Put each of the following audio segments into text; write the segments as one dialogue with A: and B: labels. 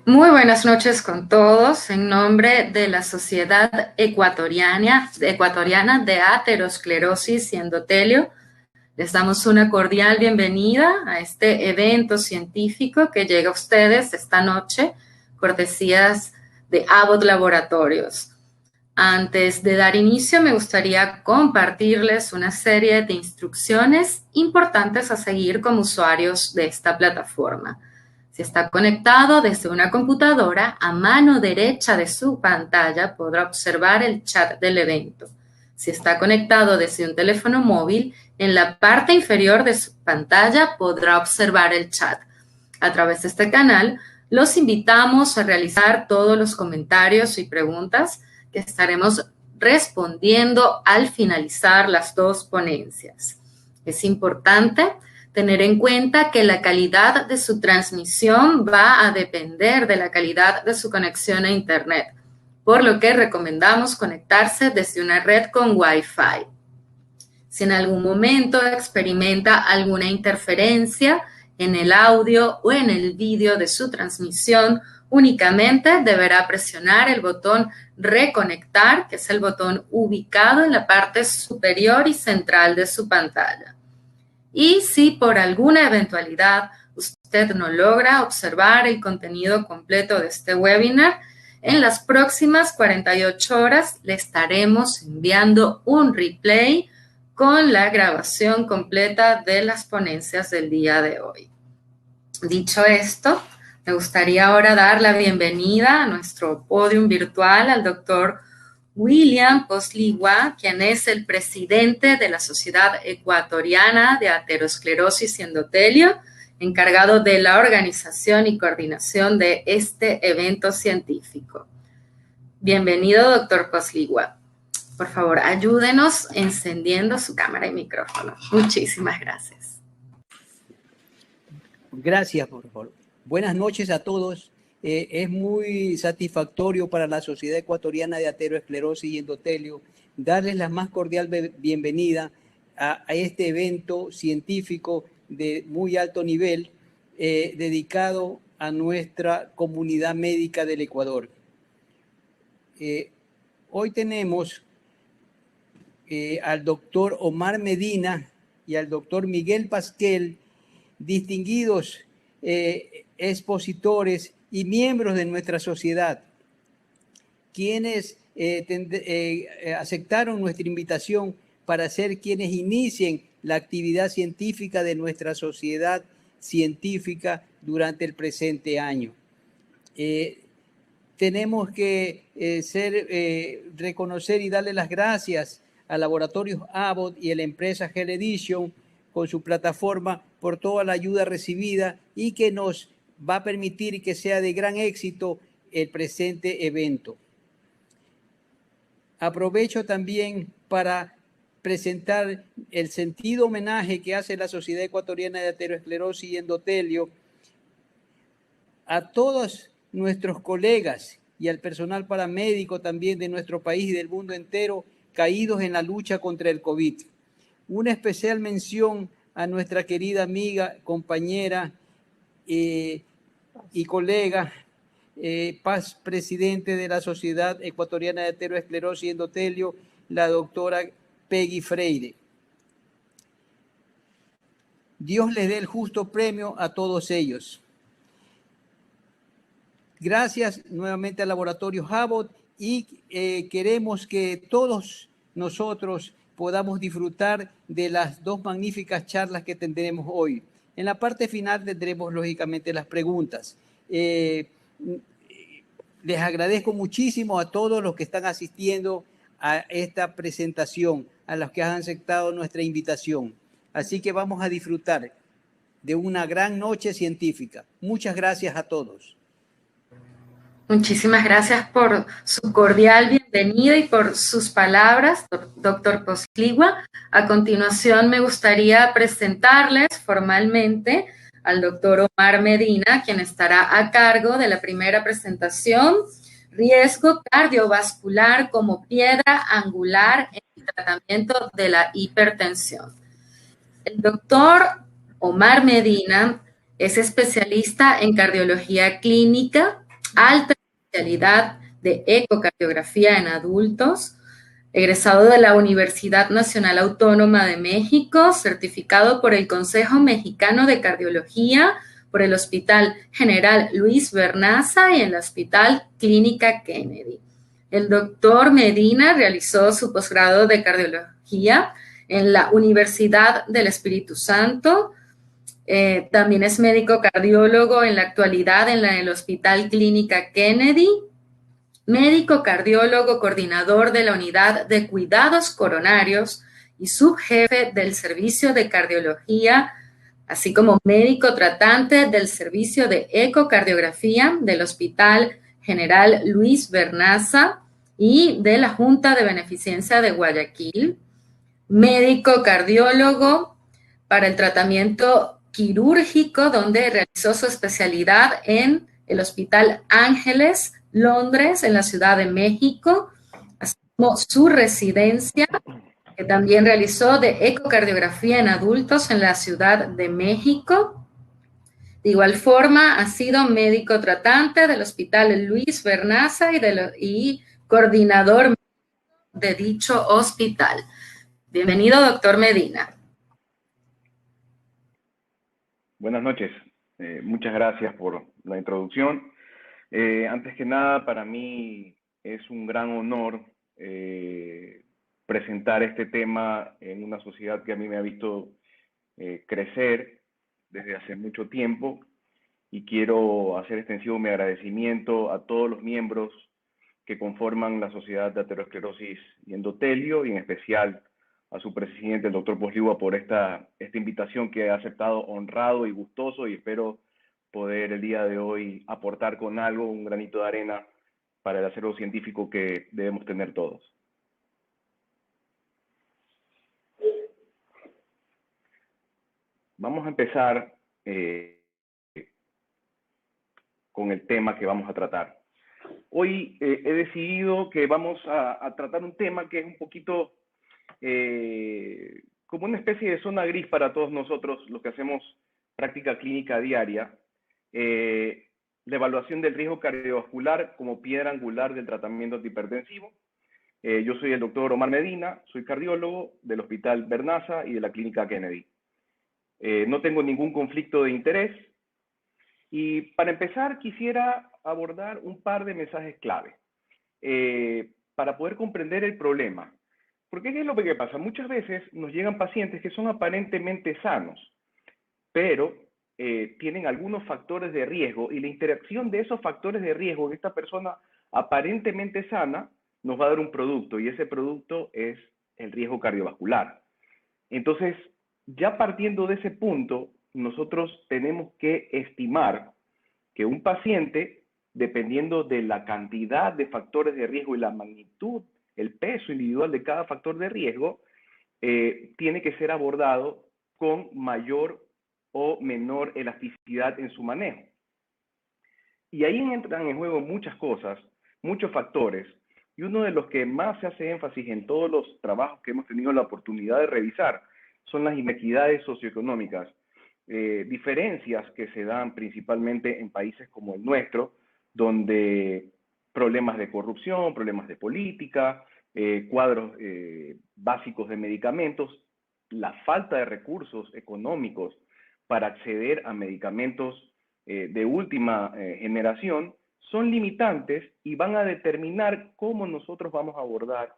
A: Muy buenas noches con todos. En nombre de la Sociedad Ecuatoriana de Aterosclerosis y Endotelio, les damos una cordial bienvenida a este evento científico que llega a ustedes esta noche, cortesías de Abbott Laboratorios. Antes de dar inicio, me gustaría compartirles una serie de instrucciones importantes a seguir como usuarios de esta plataforma. Si está conectado desde una computadora, a mano derecha de su pantalla podrá observar el chat del evento. Si está conectado desde un teléfono móvil, en la parte inferior de su pantalla podrá observar el chat. A través de este canal, los invitamos a realizar todos los comentarios y preguntas que estaremos respondiendo al finalizar las dos ponencias. Es importante tener en cuenta que la calidad de su transmisión va a depender de la calidad de su conexión a Internet, por lo que recomendamos conectarse desde una red con Wi-Fi. Si en algún momento experimenta alguna interferencia en el audio o en el vídeo de su transmisión, únicamente deberá presionar el botón Reconectar, que es el botón ubicado en la parte superior y central de su pantalla. Y si por alguna eventualidad usted no logra observar el contenido completo de este webinar, en las próximas 48 horas le estaremos enviando un replay con la grabación completa de las ponencias del día de hoy. Dicho esto, me gustaría ahora dar la bienvenida a nuestro podium virtual al doctor William Posligua, quien es el presidente de la Sociedad Ecuatoriana de Aterosclerosis y Endotelio, encargado de la organización y coordinación de este evento científico. Bienvenido, doctor Posligua. Por favor, ayúdenos encendiendo su cámara y micrófono. Muchísimas gracias.
B: Gracias, por favor. Buenas noches a todos. Es muy satisfactorio para la Sociedad Ecuatoriana de Aterosclerosis y Endotelio darles la más cordial bienvenida a este evento científico de muy alto nivel dedicado a nuestra comunidad médica del Ecuador. Hoy tenemos al doctor Omar Medina y al doctor Miguel Pasquel, distinguidos expositores y miembros de nuestra sociedad, quienes aceptaron nuestra invitación para ser quienes inicien la actividad científica de nuestra sociedad científica durante el presente año. Tenemos que reconocer y darle las gracias a Laboratorios Abbott y a la empresa Gel Edition con su plataforma por toda la ayuda recibida y que nos va a permitir que sea de gran éxito el presente evento. Aprovecho también para presentar el sentido homenaje que hace la Sociedad Ecuatoriana de Aterosclerosis y Endotelio a todos nuestros colegas y al personal paramédico también de nuestro país y del mundo entero caídos en la lucha contra el COVID. Una especial mención a nuestra querida amiga, compañera y colega, Paz, presidente de la Sociedad Ecuatoriana de Aterosclerosis y Endotelio, la doctora Peggy Freire. Dios les dé el justo premio a todos ellos. Gracias nuevamente al Laboratorio Abbott y queremos que todos nosotros podamos disfrutar de las dos magníficas charlas que tendremos hoy. En la parte final tendremos, lógicamente, las preguntas. Les agradezco muchísimo a todos los que están asistiendo a esta presentación, a los que han aceptado nuestra invitación. Así que vamos a disfrutar de una gran noche científica. Muchas gracias a todos.
A: Muchísimas gracias por su cordial bienvenida y por sus palabras, doctor Posligua. A continuación, me gustaría presentarles formalmente al doctor Omar Medina, quien estará a cargo de la primera presentación, Riesgo cardiovascular como piedra angular en el tratamiento de la hipertensión. El doctor Omar Medina es especialista en cardiología clínica, alta especialidad de ecocardiografía en adultos, egresado de la Universidad Nacional Autónoma de México, certificado por el Consejo Mexicano de Cardiología, por el Hospital General Luis Vernaza y el Hospital Clínica Kennedy. El doctor Medina realizó su posgrado de cardiología en la Universidad del Espíritu Santo. También es médico cardiólogo en la actualidad en el Hospital Clínica Kennedy, médico cardiólogo coordinador de la Unidad de Cuidados Coronarios y subjefe del Servicio de Cardiología, así como médico tratante del Servicio de Ecocardiografía del Hospital General Luis Vernaza y de la Junta de Beneficencia de Guayaquil, médico cardiólogo para el tratamiento quirúrgico, donde realizó su especialidad en el Hospital Ángeles, Londres, en la Ciudad de México, así como su residencia, que también realizó de ecocardiografía en adultos en la Ciudad de México. De igual forma, ha sido médico tratante del Hospital Luis Vernaza y coordinador de dicho hospital. Bienvenido, doctor Medina.
C: Buenas noches. Muchas gracias por la introducción. Antes que nada, para mí es un gran honor presentar este tema en una sociedad que a mí me ha visto crecer desde hace mucho tiempo, y quiero hacer extensivo mi agradecimiento a todos los miembros que conforman la Sociedad de Aterosclerosis y Endotelio, y en especial a su presidente, el doctor Posligua, por esta invitación que ha aceptado honrado y gustoso, y espero poder el día de hoy aportar con algo, un granito de arena para el acervo científico que debemos tener todos. Vamos a empezar con el tema que vamos a tratar. Hoy he decidido que vamos a tratar un tema que es un poquito como una especie de zona gris para todos nosotros, los que hacemos práctica clínica diaria, la evaluación del riesgo cardiovascular como piedra angular del tratamiento antihipertensivo. Yo soy el doctor Omar Medina, soy cardiólogo del Hospital Vernaza y de la Clínica Kennedy. No tengo ningún conflicto de interés, y para empezar quisiera abordar un par de mensajes clave para poder comprender el problema. Porque ¿qué es lo que pasa? Muchas veces nos llegan pacientes que son aparentemente sanos, pero tienen algunos factores de riesgo, y la interacción de esos factores de riesgo en esta persona aparentemente sana nos va a dar un producto, y ese producto es el riesgo cardiovascular. Entonces, ya partiendo de ese punto, nosotros tenemos que estimar que un paciente, dependiendo de la cantidad de factores de riesgo y la magnitud, el peso individual de cada factor de riesgo, tiene que ser abordado con mayor o menor elasticidad en su manejo. Y ahí entran en juego muchas cosas, muchos factores, y uno de los que más se hace énfasis en todos los trabajos que hemos tenido la oportunidad de revisar son las inequidades socioeconómicas, diferencias que se dan principalmente en países como el nuestro, donde problemas de corrupción, problemas de política, cuadros básicos de medicamentos, la falta de recursos económicos para acceder a medicamentos de última generación, son limitantes y van a determinar cómo nosotros vamos a abordar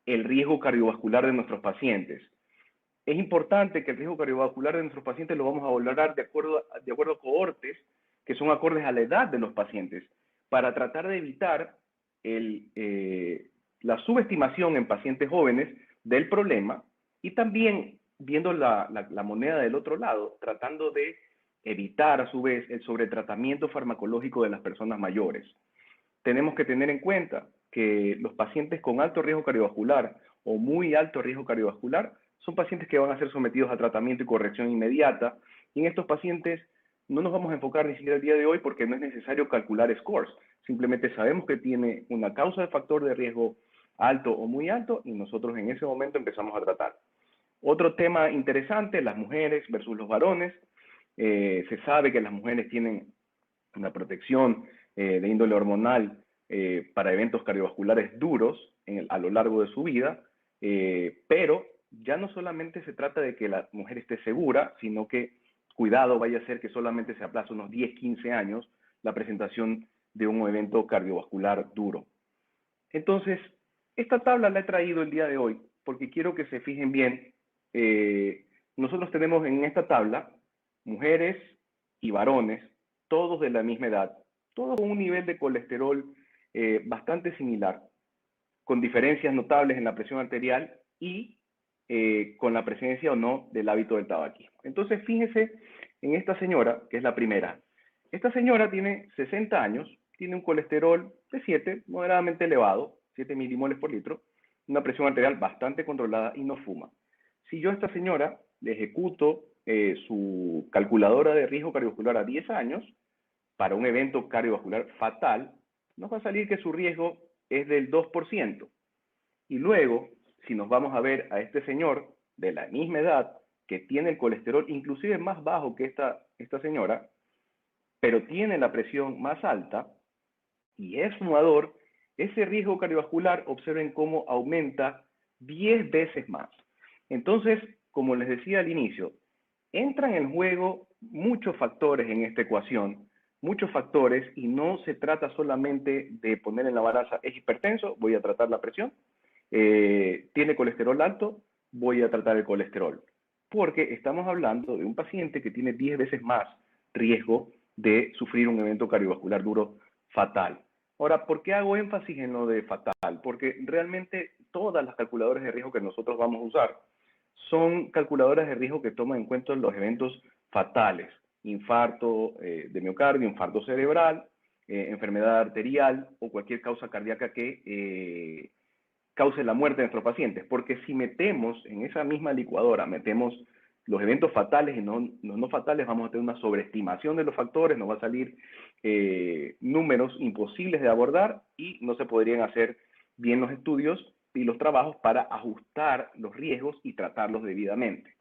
C: el riesgo cardiovascular de nuestros pacientes. Es importante que el riesgo cardiovascular de nuestros pacientes lo vamos a valorar de acuerdo a cohortes que son acordes a la edad de los pacientes, para tratar de evitar la subestimación en pacientes jóvenes del problema, y también viendo la moneda del otro lado, tratando de evitar a su vez el sobretratamiento farmacológico de las personas mayores. Tenemos que tener en cuenta que los pacientes con alto riesgo cardiovascular o muy alto riesgo cardiovascular son pacientes que van a ser sometidos a tratamiento y corrección inmediata, y en estos pacientes no nos vamos a enfocar ni siquiera el día de hoy porque no es necesario calcular scores, simplemente sabemos que tiene una causa de factor de riesgo alto o muy alto, y nosotros en ese momento empezamos a tratar. Otro tema interesante, las mujeres versus los varones. Se sabe que las mujeres tienen una protección de índole hormonal para eventos cardiovasculares duros a lo largo de su vida, pero ya no solamente se trata de que la mujer esté segura, sino que cuidado vaya a ser que solamente se aplace unos 10, 15 años la presentación de un evento cardiovascular duro. Entonces, esta tabla la he traído el día de hoy porque quiero que se fijen bien. Nosotros tenemos en esta tabla mujeres y varones, todos de la misma edad, todos con un nivel de colesterol bastante similar, con diferencias notables en la presión arterial y con la presencia o no del hábito del tabaquismo. Entonces, fíjense en esta señora, que es la primera. Esta señora tiene 60 años, tiene un colesterol de 7, moderadamente elevado, 7 milimoles por litro, una presión arterial bastante controlada y no fuma. Si yo a esta señora le ejecuto su calculadora de riesgo cardiovascular a 10 años, para un evento cardiovascular fatal, nos va a salir que su riesgo es del 2%. Y luego, si nos vamos a ver a este señor de la misma edad, que tiene el colesterol inclusive más bajo que esta señora, pero tiene la presión más alta y es fumador, ese riesgo cardiovascular, observen cómo aumenta 10 veces más. Entonces, como les decía al inicio, entran en juego muchos factores en esta ecuación, muchos factores, y no se trata solamente de poner en la balanza, es hipertenso, voy a tratar la presión, tiene colesterol alto, voy a tratar el colesterol, porque estamos hablando de un paciente que tiene 10 veces más riesgo de sufrir un evento cardiovascular duro fatal. Ahora, ¿por qué hago énfasis en lo de fatal? Porque realmente todas las calculadoras de riesgo que nosotros vamos a usar son calculadoras de riesgo que toman en cuenta los eventos fatales, infarto de miocardio, infarto cerebral, enfermedad arterial o cualquier causa cardíaca que cause la muerte de nuestros pacientes. Porque si metemos en esa misma licuadora, metemos los eventos fatales y no fatales, vamos a tener una sobreestimación de los factores, nos va a salir números imposibles de abordar y no se podrían hacer bien los estudios y los trabajos para ajustar los riesgos y tratarlos debidamente.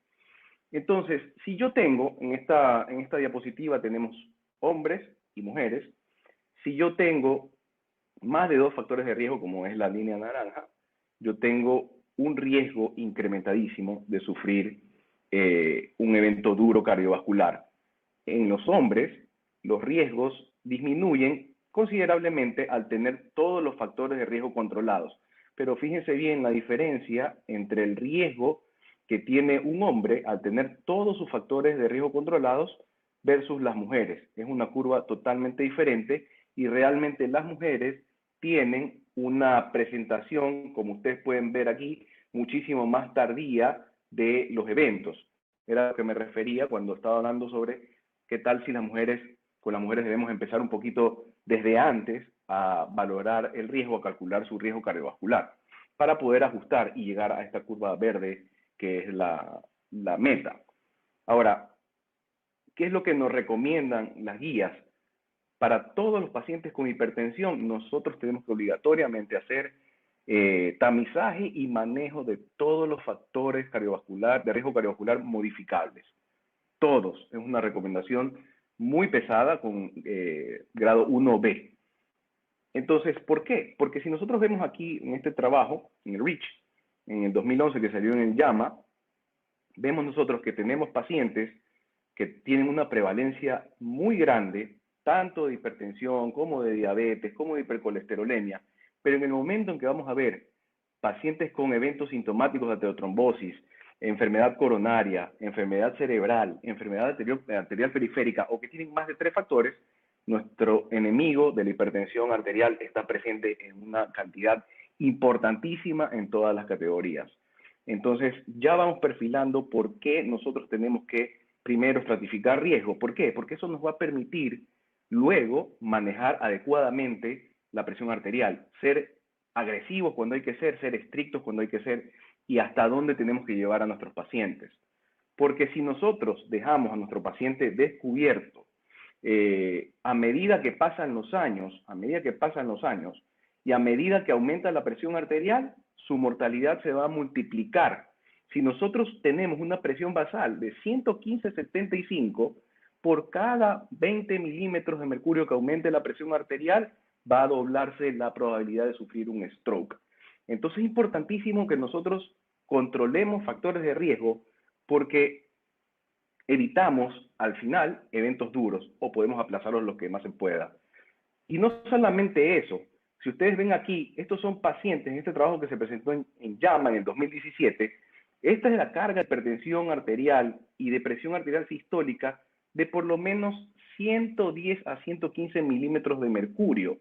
C: Entonces, si yo tengo, en esta diapositiva tenemos hombres y mujeres, si yo tengo más de 2 factores de riesgo, como es la línea naranja, yo tengo un riesgo incrementadísimo de sufrir un evento duro cardiovascular. En los hombres, los riesgos disminuyen considerablemente al tener todos los factores de riesgo controlados. Pero fíjense bien la diferencia entre el riesgo que tiene un hombre al tener todos sus factores de riesgo controlados versus las mujeres. Es una curva totalmente diferente y realmente las mujeres tienen una presentación, como ustedes pueden ver aquí, muchísimo más tardía de los eventos. Era a lo que me refería cuando estaba hablando sobre qué tal si con las mujeres debemos empezar un poquito desde antes a valorar el riesgo, a calcular su riesgo cardiovascular, para poder ajustar y llegar a esta curva verde que es la meta. Ahora, ¿qué es lo que nos recomiendan las guías? Para todos los pacientes con hipertensión, nosotros tenemos que obligatoriamente hacer tamizaje y manejo de todos los factores de riesgo cardiovascular modificables. Todos. Es una recomendación muy pesada con grado 1B. Entonces, ¿por qué? Porque si nosotros vemos aquí en este trabajo, en el REACH, en el 2011 que salió en el JAMA, vemos nosotros que tenemos pacientes que tienen una prevalencia muy grande, tanto de hipertensión como de diabetes, como de hipercolesterolemia, pero en el momento en que vamos a ver pacientes con eventos sintomáticos de aterotrombosis, enfermedad coronaria, enfermedad cerebral, enfermedad arterial periférica o que tienen más de 3 factores, nuestro enemigo de la hipertensión arterial está presente en una cantidad importantísima en todas las categorías. Entonces, ya vamos perfilando por qué nosotros tenemos que primero estratificar riesgo. ¿Por qué? Porque eso nos va a permitir luego manejar adecuadamente la presión arterial, ser agresivos cuando hay que ser estrictos cuando hay que ser, y hasta dónde tenemos que llevar a nuestros pacientes. Porque si nosotros dejamos a nuestro paciente descubierto a medida que pasan los años, y a medida que aumenta la presión arterial, su mortalidad se va a multiplicar. Si nosotros tenemos una presión basal de 115/75, por cada 20 milímetros de mercurio que aumente la presión arterial, va a doblarse la probabilidad de sufrir un stroke. Entonces es importantísimo que nosotros controlemos factores de riesgo porque evitamos al final eventos duros o podemos aplazarlos lo que más se pueda. Y no solamente eso, si ustedes ven aquí, estos son pacientes en este trabajo que se presentó en JAMA en el 2017, esta es la carga de hipertensión arterial y de presión arterial sistólica de por lo menos 110 a 115 milímetros de mercurio.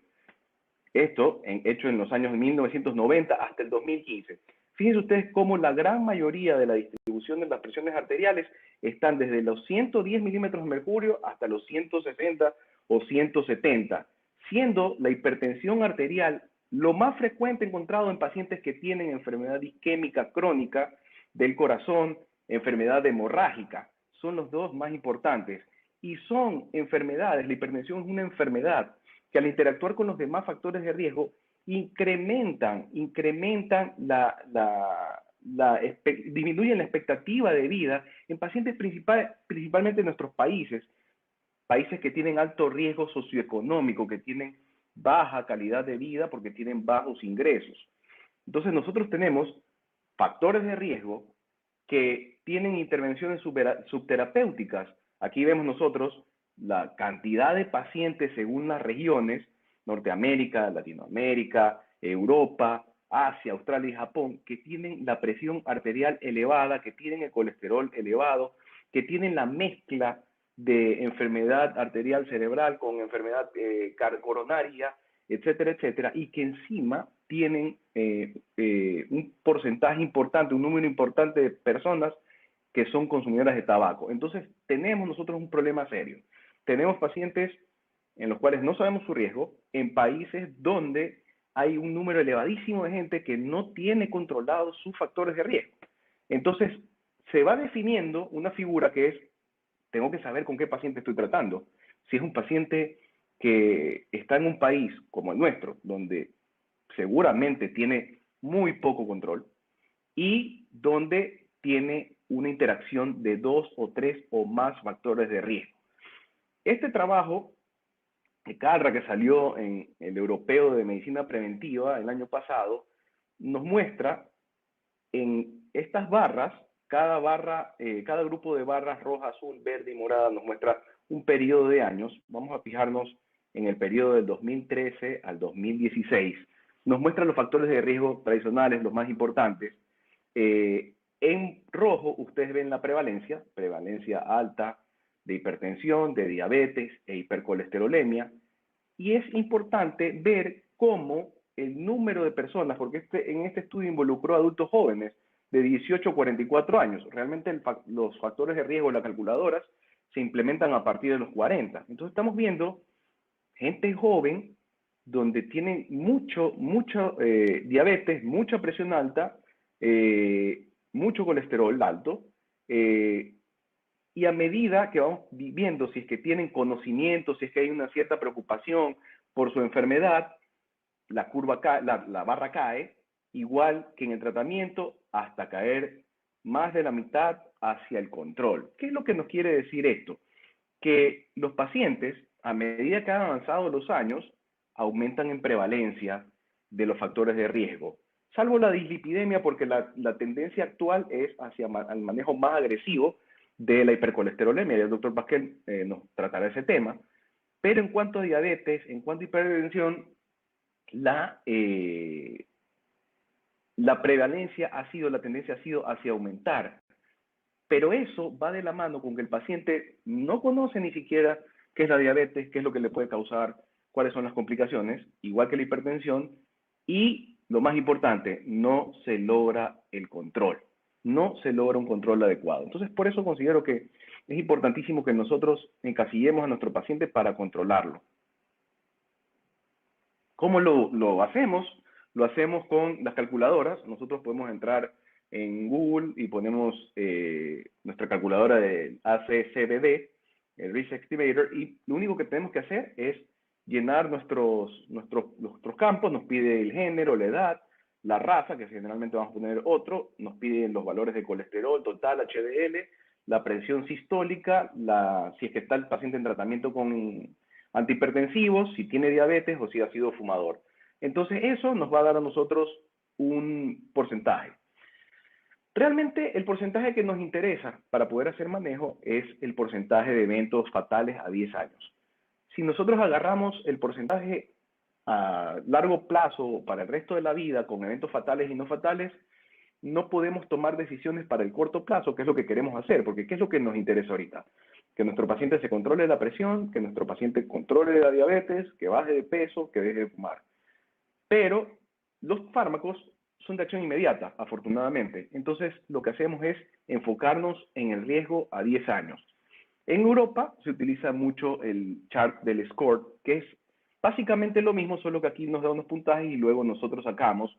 C: Esto hecho en los años 1990 hasta el 2015. Fíjense ustedes cómo la gran mayoría de la distribución de las presiones arteriales están desde los 110 milímetros de mercurio hasta los 160 o 170, siendo la hipertensión arterial lo más frecuente encontrado en pacientes que tienen enfermedad isquémica crónica del corazón, enfermedad hemorrágica. Son los dos más importantes. Y son enfermedades, la hipertensión es una enfermedad que al interactuar con los demás factores de riesgo incrementan disminuyen la expectativa de vida en pacientes principalmente en nuestros países que tienen alto riesgo socioeconómico, que tienen baja calidad de vida porque tienen bajos ingresos. Entonces nosotros tenemos factores de riesgo que tienen intervenciones subterapéuticas. Aquí vemos nosotros la cantidad de pacientes según las regiones, Norteamérica, Latinoamérica, Europa, Asia, Australia y Japón, que tienen la presión arterial elevada, que tienen el colesterol elevado, que tienen la mezcla de enfermedad arterial cerebral con enfermedad coronaria, etcétera, etcétera, y que encima tienen un porcentaje importante, un número importante de personas que son consumidoras de tabaco. Entonces, tenemos nosotros un problema serio. Tenemos pacientes en los cuales no sabemos su riesgo, en países donde hay un número elevadísimo de gente que no tiene controlados sus factores de riesgo. Entonces, se va definiendo una figura que es, tengo que saber con qué paciente estoy tratando. Si es un paciente que está en un país como el nuestro, donde seguramente tiene muy poco control y donde tiene una interacción de 2 o 3 o más factores de riesgo. Este trabajo de Carra, que salió en el Europeo de Medicina Preventiva el año pasado, nos muestra en estas barras, cada grupo de barras roja, azul, verde y morada nos muestra un periodo de años. Vamos a fijarnos en el periodo del 2013 al 2016. Nos muestra los factores de riesgo tradicionales, los más importantes. En rojo ustedes ven la prevalencia alta de hipertensión, de diabetes e hipercolesterolemia. Y es importante ver cómo el número de personas, porque en este estudio involucró a adultos jóvenes de 18 a 44 años. Realmente los factores de riesgo de las calculadoras se implementan a partir de los 40. Entonces estamos viendo gente joven donde tienen mucho diabetes, mucha presión alta, mucho colesterol alto, y a medida que vamos viendo si es que tienen conocimiento, si es que hay una cierta preocupación por su enfermedad, la barra cae, igual que en el tratamiento, hasta caer más de la mitad hacia el control. ¿Qué es lo que nos quiere decir esto? Que los pacientes, a medida que han avanzado los años, aumentan en prevalencia de los factores de riesgo, salvo la dislipidemia, porque la tendencia actual es hacia el manejo más agresivo de la hipercolesterolemia, y el doctor Pasquel nos tratará ese tema. Pero en cuanto a diabetes, en cuanto a hipertensión, la prevalencia la tendencia ha sido hacia aumentar. Pero eso va de la mano con que el paciente no conoce ni siquiera qué es la diabetes, qué es lo que le puede causar, cuáles son las complicaciones, igual que la hipertensión, y lo más importante, no se logra el control. No se logra un control adecuado. Entonces, por eso considero que es importantísimo que nosotros encasillemos a nuestro paciente para controlarlo. ¿Cómo lo hacemos? Lo hacemos con las calculadoras. Nosotros podemos entrar en Google y ponemos nuestra calculadora de ACCBD, el Risk Estimator, y lo único que tenemos que hacer es llenar nuestros campos. Nos pide el género, la edad, la raza, que generalmente vamos a poner otro, nos piden los valores de colesterol total, HDL, la presión sistólica, si es que está el paciente en tratamiento con antihipertensivos, si tiene diabetes o si ha sido fumador. Entonces eso nos va a dar a nosotros un porcentaje. Realmente el porcentaje que nos interesa para poder hacer manejo es el porcentaje de eventos fatales a 10 años. Si nosotros agarramos el porcentaje a largo plazo para el resto de la vida con eventos fatales y no fatales, no podemos tomar decisiones para el corto plazo, que es lo que queremos hacer, porque ¿qué es lo que nos interesa ahorita? Que nuestro paciente se controle la presión, que nuestro paciente controle la diabetes, que baje de peso, que deje de fumar. Pero los fármacos son de acción inmediata, afortunadamente. Entonces, lo que hacemos es enfocarnos en el riesgo a 10 años. En Europa se utiliza mucho el chart del SCORE, que es básicamente lo mismo, solo que aquí nos da unos puntajes y luego nosotros sacamos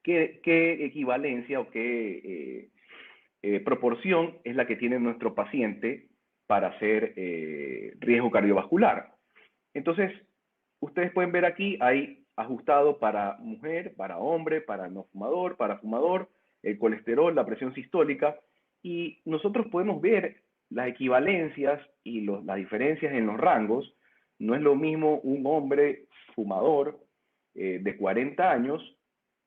C: qué equivalencia o qué proporción es la que tiene nuestro paciente para hacer riesgo cardiovascular. Entonces, ustedes pueden ver aquí, hay ajustado para mujer, para hombre, para no fumador, para fumador, el colesterol, la presión sistólica, y nosotros podemos ver las equivalencias y las diferencias en los rangos. No es lo mismo un hombre fumador de 40 años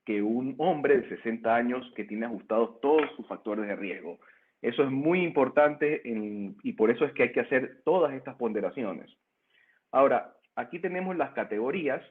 C: que un hombre de 60 años que tiene ajustados todos sus factores de riesgo. Eso es muy importante y por eso es que hay que hacer todas estas ponderaciones. Ahora, aquí tenemos las categorías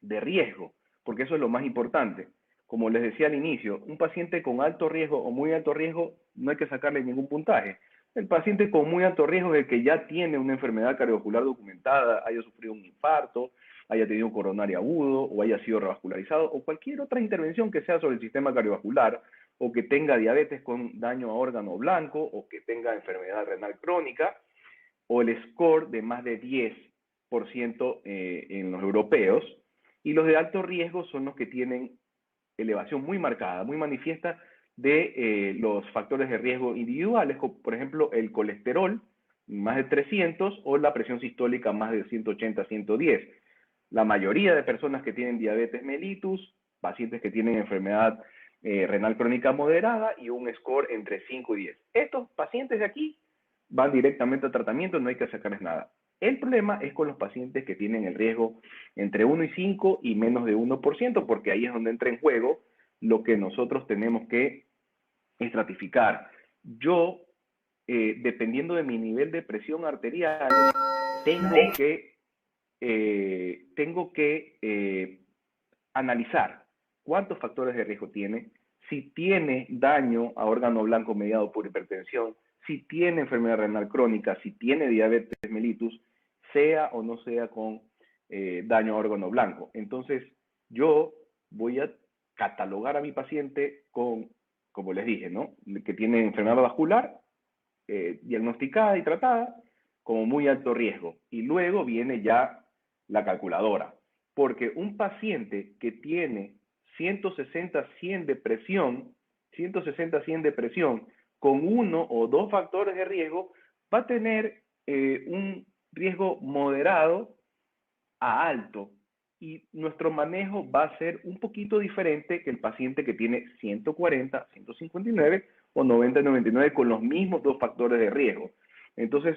C: de riesgo, porque eso es lo más importante. Como les decía al inicio, un paciente con alto riesgo o muy alto riesgo no hay que sacarle ningún puntaje. El paciente con muy alto riesgo es el que ya tiene una enfermedad cardiovascular documentada, haya sufrido un infarto, haya tenido un coronario agudo o haya sido revascularizado o cualquier otra intervención que sea sobre el sistema cardiovascular o que tenga diabetes con daño a órgano blanco o que tenga enfermedad renal crónica o el score de más de 10% en los europeos. Y los de alto riesgo son los que tienen elevación muy marcada, muy manifiesta de los factores de riesgo individuales, como por ejemplo el colesterol, más de 300, o la presión sistólica más de 180, 110. La mayoría de personas que tienen diabetes mellitus, pacientes que tienen enfermedad renal crónica moderada y un score entre 5 y 10. Estos pacientes de aquí van directamente al tratamiento, no hay que sacarles nada. El problema es con los pacientes que tienen el riesgo entre 1 y 5 y menos de 1%, porque ahí es donde entra en juego lo que nosotros tenemos que estratificar. Yo, dependiendo de mi nivel de presión arterial, tengo que analizar cuántos factores de riesgo tiene, si tiene daño a órgano blanco mediado por hipertensión, si tiene enfermedad renal crónica, si tiene diabetes mellitus, sea o no sea con daño a órgano blanco. Entonces, yo voy a catalogar a mi paciente con, como les dije, ¿no? Que tiene enfermedad vascular diagnosticada y tratada como muy alto riesgo. Y luego viene ya la calculadora. Porque un paciente que tiene 160-100 de presión, 160-100 de presión, con uno o dos factores de riesgo, va a tener un riesgo moderado a alto. Y nuestro manejo va a ser un poquito diferente que el paciente que tiene 140, 159 o 90-99 con los mismos dos factores de riesgo. Entonces,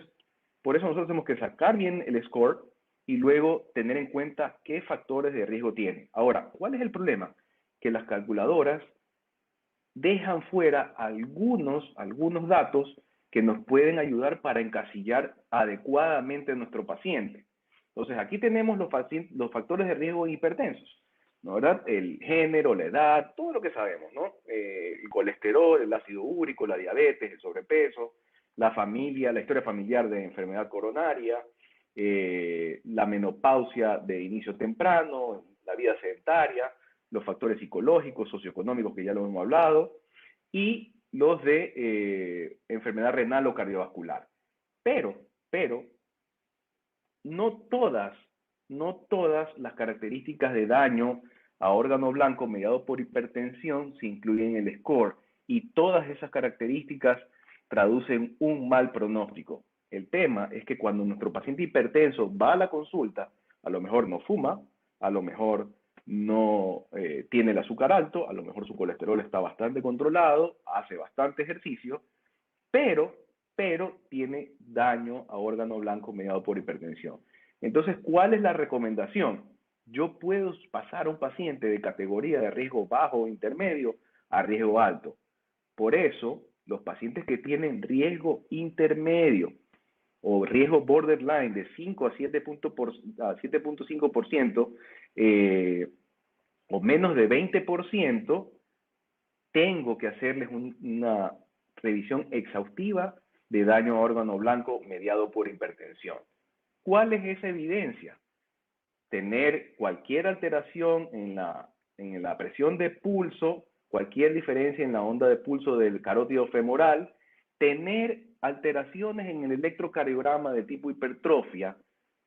C: por eso nosotros tenemos que sacar bien el score y luego tener en cuenta qué factores de riesgo tiene. Ahora, ¿cuál es el problema? Que las calculadoras dejan fuera algunos datos que nos pueden ayudar para encasillar adecuadamente a nuestro paciente. Entonces, aquí tenemos los factores de riesgo hipertensos, ¿no? ¿Verdad? El género, la edad, todo lo que sabemos, ¿no? El colesterol, el ácido úrico, la diabetes, el sobrepeso, la familia, la historia familiar de enfermedad coronaria, la menopausia de inicio temprano, la vida sedentaria, los factores psicológicos, socioeconómicos, que ya lo hemos hablado, y los de enfermedad renal o cardiovascular. Pero, no todas las características de daño a órgano blanco mediado por hipertensión se incluyen en el score, y todas esas características traducen un mal pronóstico. El tema es que cuando nuestro paciente hipertenso va a la consulta, a lo mejor no fuma, a lo mejor no tiene el azúcar alto, a lo mejor su colesterol está bastante controlado, hace bastante ejercicio, pero tiene daño a órgano blanco mediado por hipertensión. Entonces, ¿cuál es la recomendación? Yo puedo pasar a un paciente de categoría de riesgo bajo o intermedio a riesgo alto. Por eso, los pacientes que tienen riesgo intermedio o riesgo borderline de 5 a 7.5% o menos de 20%, tengo que hacerles una revisión exhaustiva de daño a órgano blanco mediado por hipertensión. ¿Cuál es esa evidencia? Tener cualquier alteración en la presión de pulso, cualquier diferencia en la onda de pulso del carótido femoral, tener alteraciones en el electrocardiograma de tipo hipertrofia,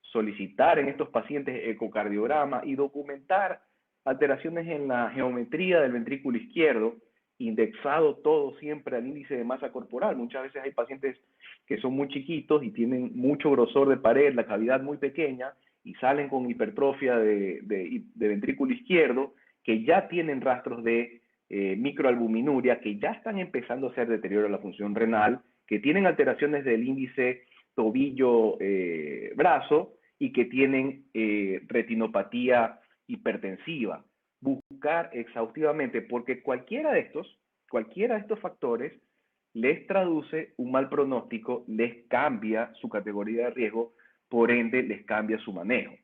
C: solicitar en estos pacientes ecocardiograma y documentar alteraciones en la geometría del ventrículo izquierdo, indexado todo siempre al índice de masa corporal. Muchas veces hay pacientes que son muy chiquitos y tienen mucho grosor de pared, la cavidad muy pequeña, y salen con hipertrofia de ventrículo izquierdo, que ya tienen rastros de microalbuminuria, que ya están empezando a hacer deterioro de la función renal, que tienen alteraciones del índice tobillo-brazo y que tienen retinopatía hipertensiva. Buscar exhaustivamente, porque cualquiera de estos factores les traduce un mal pronóstico, les cambia su categoría de riesgo, por ende les cambia su manejo.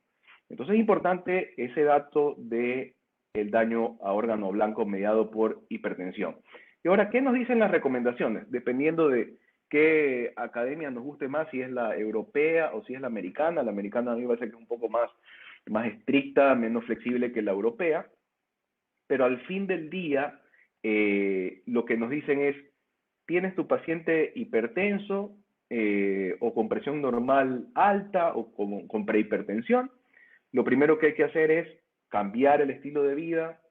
C: Entonces es importante ese dato de el daño a órgano blanco mediado por hipertensión. Y ahora, ¿qué nos dicen las recomendaciones? Dependiendo de qué academia nos guste más, si es la europea o si es la americana. La americana a mí me parece que es un poco más estricta, menos flexible que la europea. Pero al fin del día, lo que nos dicen es, tienes tu paciente hipertenso o con presión normal alta o con prehipertensión, lo primero que hay que hacer es cambiar el estilo de vida,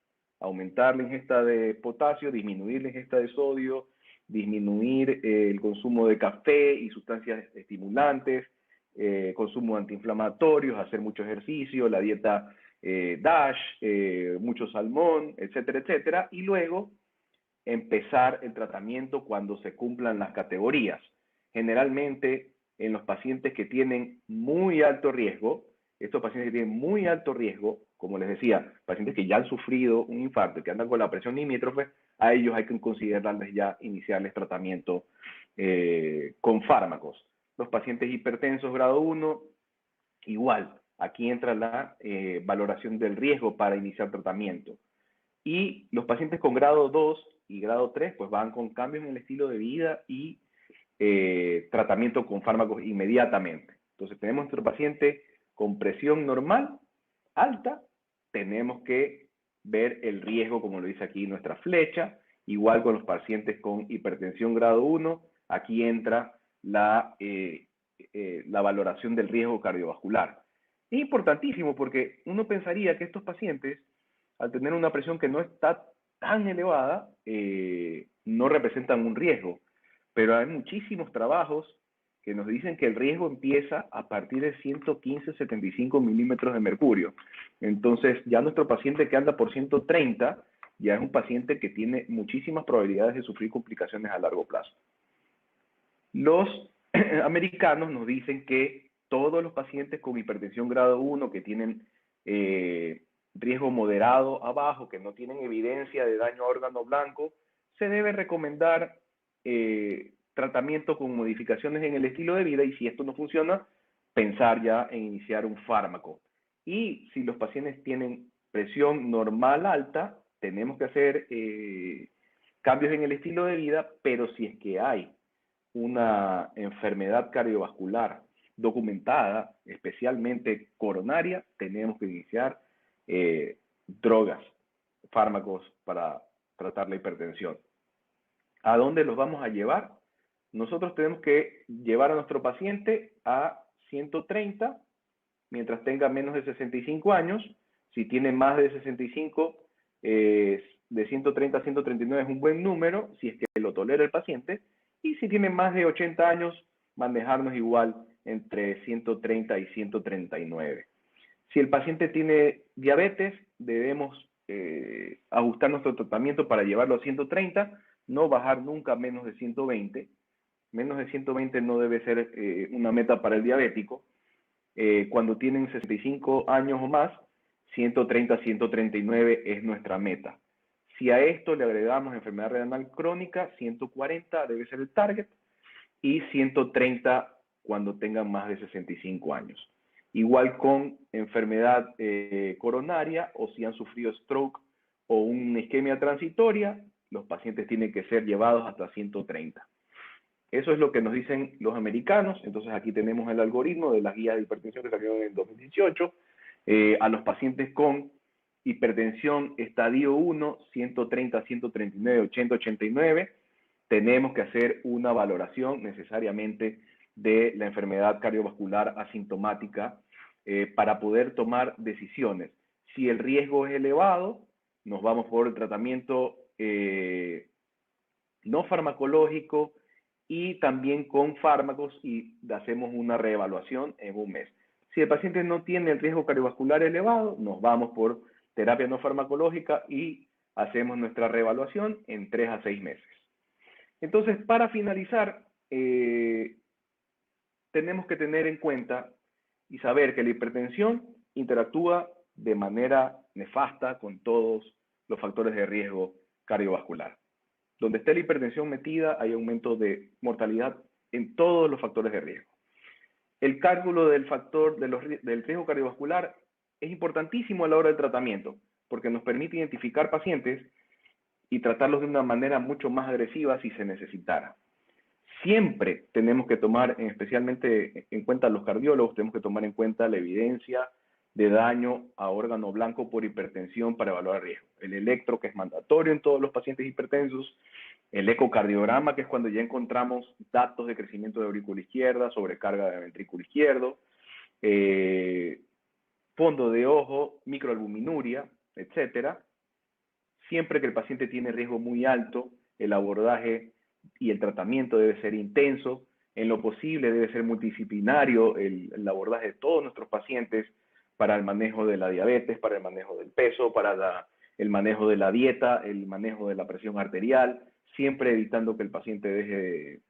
C: aumentar la ingesta de potasio, disminuir la ingesta de sodio, disminuir el consumo de café y sustancias estimulantes, consumo de antiinflamatorios, hacer mucho ejercicio, la dieta DASH, mucho salmón, etcétera, etcétera, y luego empezar el tratamiento cuando se cumplan las categorías. Generalmente, en los pacientes que tienen muy alto riesgo, estos pacientes que tienen muy alto riesgo, como les decía, pacientes que ya han sufrido un infarto, que andan con la presión limítrofe, a ellos hay que considerarles ya iniciarles tratamiento con fármacos. Los pacientes hipertensos grado 1, igual, aquí entra la valoración del riesgo para iniciar tratamiento. Y los pacientes con grado 2 y grado 3, pues van con cambios en el estilo de vida y tratamiento con fármacos inmediatamente. Entonces tenemos nuestro paciente con presión normal, alta, tenemos que ver el riesgo, como lo dice aquí nuestra flecha, igual con los pacientes con hipertensión grado 1, aquí entra la valoración del riesgo cardiovascular. Es importantísimo porque uno pensaría que estos pacientes, al tener una presión que no está tan elevada, no representan un riesgo, pero hay muchísimos trabajos que nos dicen que el riesgo empieza a partir de 115-75 milímetros de mercurio. Entonces, ya nuestro paciente que anda por 130, ya es un paciente que tiene muchísimas probabilidades de sufrir complicaciones a largo plazo. Los americanos nos dicen que todos los pacientes con hipertensión grado 1 que tienen riesgo moderado a bajo, que no tienen evidencia de daño a órgano blanco, se debe recomendar tratamiento con modificaciones en el estilo de vida, y si esto no funciona, pensar ya en iniciar un fármaco. Y si los pacientes tienen presión normal alta, tenemos que hacer cambios en el estilo de vida, pero si es que hay una enfermedad cardiovascular documentada, especialmente coronaria, tenemos que iniciar drogas, fármacos para tratar la hipertensión. ¿A dónde los vamos a llevar? Nosotros tenemos que llevar a nuestro paciente a 130 mientras tenga menos de 65 años. Si tiene más de 65, de 130 a 139 es un buen número, si es que lo tolera el paciente. Y si tiene más de 80 años, manejarnos igual entre 130 y 139. Si el paciente tiene diabetes, debemos ajustar nuestro tratamiento para llevarlo a 130, no bajar nunca menos de 120. Menos de 120 no debe ser una meta para el diabético. Cuando tienen 65 años o más, 130 a 139 es nuestra meta. Si a esto le agregamos enfermedad renal crónica, 140 debe ser el target y 130 cuando tengan más de 65 años. Igual con enfermedad coronaria o si han sufrido stroke o una isquemia transitoria, los pacientes tienen que ser llevados hasta 130. Eso es lo que nos dicen los americanos. Entonces aquí tenemos el algoritmo de las guías de hipertensión que salieron en el 2018. A los pacientes con hipertensión estadio 1, 130, 139, 80, 89, tenemos que hacer una valoración necesariamente de la enfermedad cardiovascular asintomática para poder tomar decisiones. Si el riesgo es elevado, nos vamos por el tratamiento no farmacológico y también con fármacos y hacemos una reevaluación en un mes. Si el paciente no tiene el riesgo cardiovascular elevado, nos vamos por terapia no farmacológica y hacemos nuestra reevaluación en 3 a 6 meses. Entonces, para finalizar, tenemos que tener en cuenta y saber que la hipertensión interactúa de manera nefasta con todos los factores de riesgo cardiovascular. Donde esté la hipertensión metida, hay aumento de mortalidad en todos los factores de riesgo. El cálculo del factor del riesgo cardiovascular es importantísimo a la hora del tratamiento, porque nos permite identificar pacientes y tratarlos de una manera mucho más agresiva si se necesitara. Siempre tenemos que tomar, especialmente en cuenta los cardiólogos, tenemos que tomar en cuenta la evidencia de daño a órgano blanco por hipertensión para evaluar riesgo. El electro, que es mandatorio en todos los pacientes hipertensos, el ecocardiograma, que es cuando ya encontramos datos de crecimiento de aurícula izquierda, sobrecarga de ventrículo izquierdo, fondo de ojo, microalbuminuria, etc. Siempre que el paciente tiene riesgo muy alto, el abordaje y el tratamiento debe ser intenso. En lo posible debe ser multidisciplinario el abordaje de todos nuestros pacientes para el manejo de la diabetes, para el manejo del peso, para el manejo de la dieta, el manejo de la presión arterial, siempre evitando que el paciente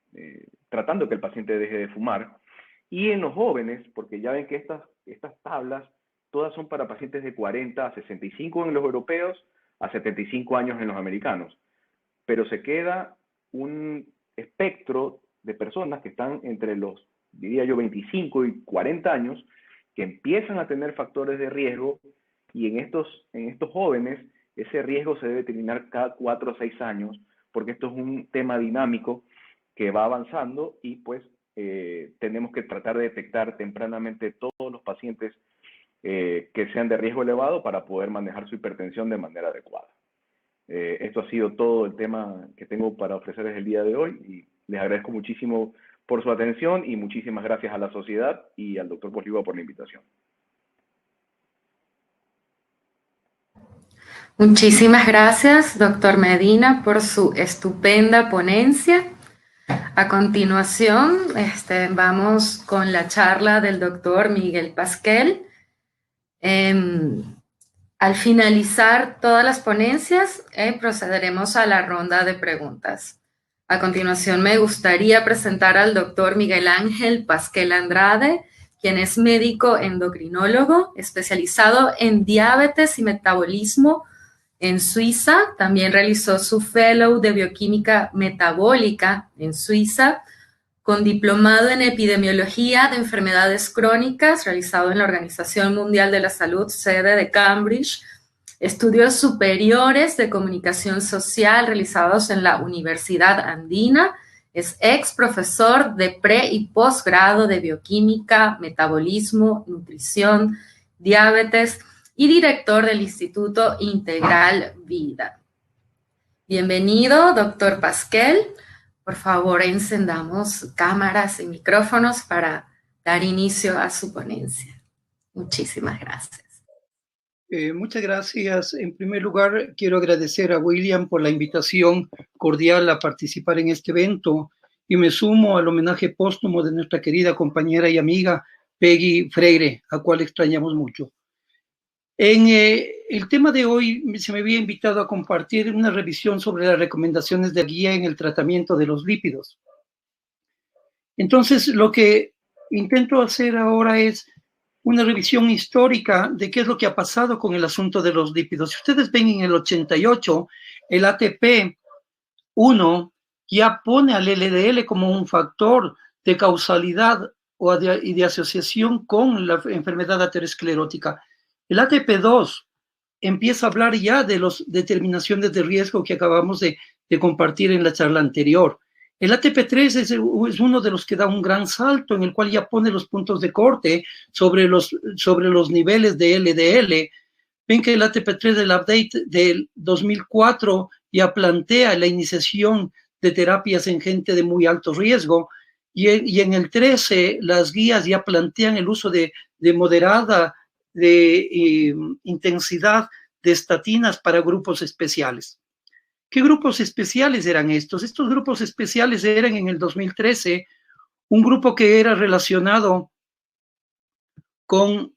C: tratando que el paciente deje de fumar. Y en los jóvenes, porque ya ven que estas tablas todas son para pacientes de 40 a 65 en los europeos, a 75 años en los americanos. Pero se queda un espectro de personas que están entre los, diría yo, 25 y 40 años, que empiezan a tener factores de riesgo, y en estos jóvenes ese riesgo se debe terminar cada 4 o 6 años, porque esto es un tema dinámico que va avanzando y pues tenemos que tratar de detectar tempranamente todos los pacientes que sean de riesgo elevado para poder manejar su hipertensión de manera adecuada. Esto ha sido todo el tema que tengo para ofrecerles el día de hoy y les agradezco muchísimo por su atención y muchísimas gracias a la sociedad y al doctor Poliva por la invitación.
A: Muchísimas gracias, doctor Medina, por su estupenda ponencia. A continuación, vamos con la charla del doctor Miguel Pasquel. Al finalizar todas las ponencias, procederemos a la ronda de preguntas. A continuación, me gustaría presentar al doctor Miguel Ángel Pasquel Andrade, quien es médico endocrinólogo especializado en diabetes y metabolismo en Suiza. También realizó su Fellow de Bioquímica Metabólica en Suiza, con diplomado en epidemiología de enfermedades crónicas, realizado en la Organización Mundial de la Salud, sede de Cambridge, estudios superiores de comunicación social realizados en la Universidad Andina, es ex profesor de pre- y posgrado de bioquímica, metabolismo, nutrición, diabetes y director del Instituto Integral Vida. Bienvenido, doctor Pasquel. Por favor, encendamos cámaras y micrófonos para dar inicio a su ponencia. Muchísimas gracias.
D: Muchas gracias. En primer lugar, quiero agradecer a William por la invitación cordial a participar en este evento y me sumo al homenaje póstumo de nuestra querida compañera y amiga Peggy Freire, a cual extrañamos mucho. En el tema de hoy se me había invitado a compartir una revisión sobre las recomendaciones de guía en el tratamiento de los lípidos. Entonces, lo que intento hacer ahora es una revisión histórica de qué es lo que ha pasado con el asunto de los lípidos. Si ustedes ven en el 88, el ATP1 ya pone al LDL como un factor de causalidad y de asociación con la enfermedad aterosclerótica. El ATP2 empieza a hablar ya de las determinaciones de riesgo que acabamos de compartir en la charla anterior. El ATP3 es uno de los que da un gran salto, en el cual ya pone los puntos de corte sobre los niveles de LDL. Ven que el ATP3 del update del 2004 ya plantea la iniciación de terapias en gente de muy alto riesgo, y en el 13 las guías ya plantean el uso de moderada intensidad de estatinas para grupos especiales. ¿Qué grupos especiales eran estos? Estos grupos especiales eran en el 2013 un grupo que era relacionado con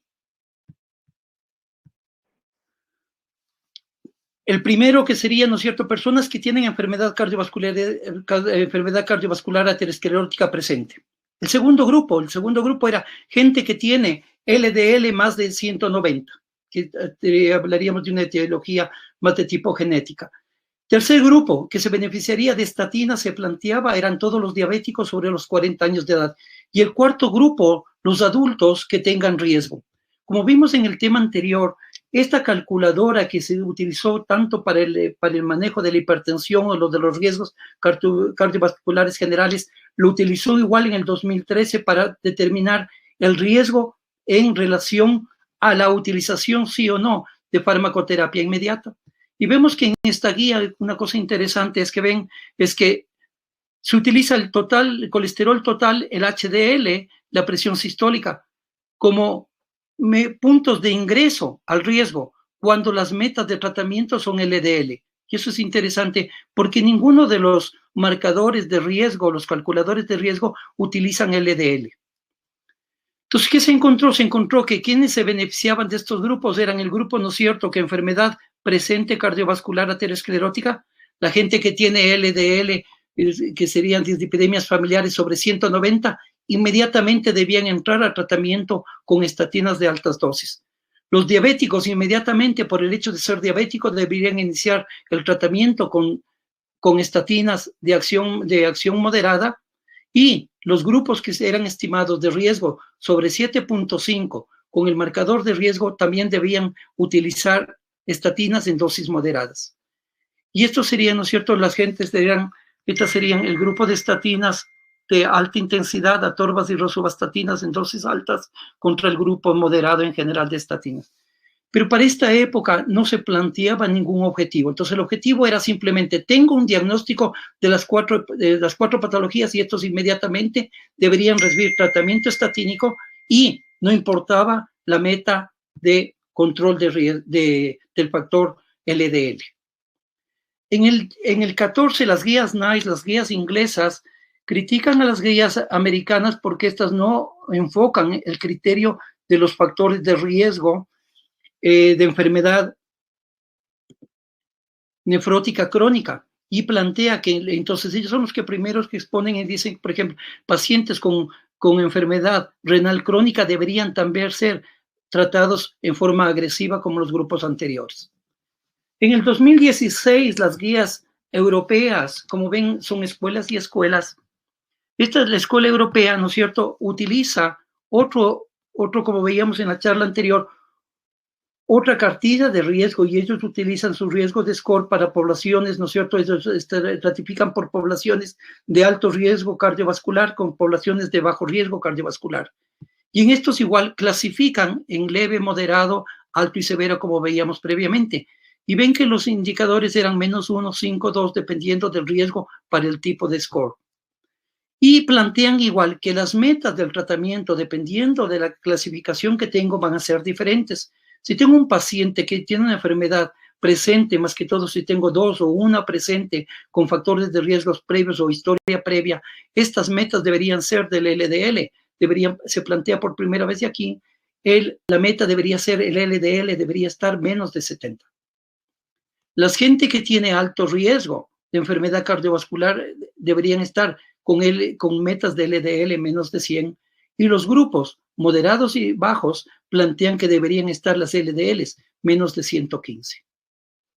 D: el primero, que sería, ¿no es cierto?, personas que tienen enfermedad cardiovascular aterosclerótica presente. El segundo grupo era gente que tiene LDL más de 190, que hablaríamos de una etiología más de tipo genética. Tercer grupo que se beneficiaría de estatinas, se planteaba, eran todos los diabéticos sobre los 40 años de edad. Y el cuarto grupo, los adultos que tengan riesgo. Como vimos en el tema anterior, esta calculadora que se utilizó tanto para el manejo de la hipertensión o de los riesgos cardiovasculares generales, lo utilizó igual en el 2013 para determinar el riesgo en relación a la utilización, sí o no, de farmacoterapia inmediata. Y vemos que en esta guía una cosa interesante es que se utiliza el colesterol total, el HDL, la presión sistólica, como puntos de ingreso al riesgo cuando las metas de tratamiento son LDL. Y eso es interesante porque ninguno de los marcadores de riesgo, los calculadores de riesgo, utilizan LDL. Entonces, ¿qué se encontró? Se encontró que quienes se beneficiaban de estos grupos eran el grupo, ¿no es cierto?, que enfermedad presente cardiovascular aterosclerótica, la gente que tiene LDL, que serían dislipidemias familiares sobre 190, inmediatamente debían entrar a tratamiento con estatinas de altas dosis. Los diabéticos inmediatamente, por el hecho de ser diabéticos, deberían iniciar el tratamiento con estatinas de acción moderada, y los grupos que eran estimados de riesgo sobre 7.5 con el marcador de riesgo también debían utilizar estatinas en dosis moderadas. Y estos serían, ¿no es cierto?, estas serían el grupo de estatinas de alta intensidad, atorbas y rosuvastatina en dosis altas, contra el grupo moderado en general de estatinas. Pero para esta época no se planteaba ningún objetivo. Entonces el objetivo era simplemente, tengo un diagnóstico de las cuatro patologías y estos inmediatamente deberían recibir tratamiento estatínico, y no importaba la meta de control del factor LDL. En el 14, las guías NICE, las guías inglesas, critican a las guías americanas porque estas no enfocan el criterio de los factores de riesgo de enfermedad nefrótica crónica, y plantea que entonces ellos son los que primeros que exponen y dicen, por ejemplo, pacientes con enfermedad renal crónica deberían también ser tratados en forma agresiva como los grupos anteriores. En el 2016, las guías europeas, como ven, son escuelas y escuelas. Esta es la escuela europea, ¿no es cierto?, utiliza otro, como veíamos en la charla anterior, otra cartilla de riesgo, y ellos utilizan sus riesgos de score para poblaciones, ¿no es cierto? Ellos estratifican por poblaciones de alto riesgo cardiovascular con poblaciones de bajo riesgo cardiovascular. Y en estos igual clasifican en leve, moderado, alto y severo, como veíamos previamente. Y ven que los indicadores eran -1, 5, 2, dependiendo del riesgo para el tipo de score. Y plantean igual que las metas del tratamiento, dependiendo de la clasificación que tengo, van a ser diferentes. Si tengo un paciente que tiene una enfermedad presente, más que todo si tengo dos o una presente con factores de riesgos previos o historia previa, estas metas deberían ser del LDL. Se plantea por primera vez, y aquí la meta debería ser, el LDL debería estar menos de 70. La gente que tiene alto riesgo de enfermedad cardiovascular deberían estar con metas de LDL menos de 100, y los grupos moderados y bajos plantean que deberían estar las LDLs menos de 115.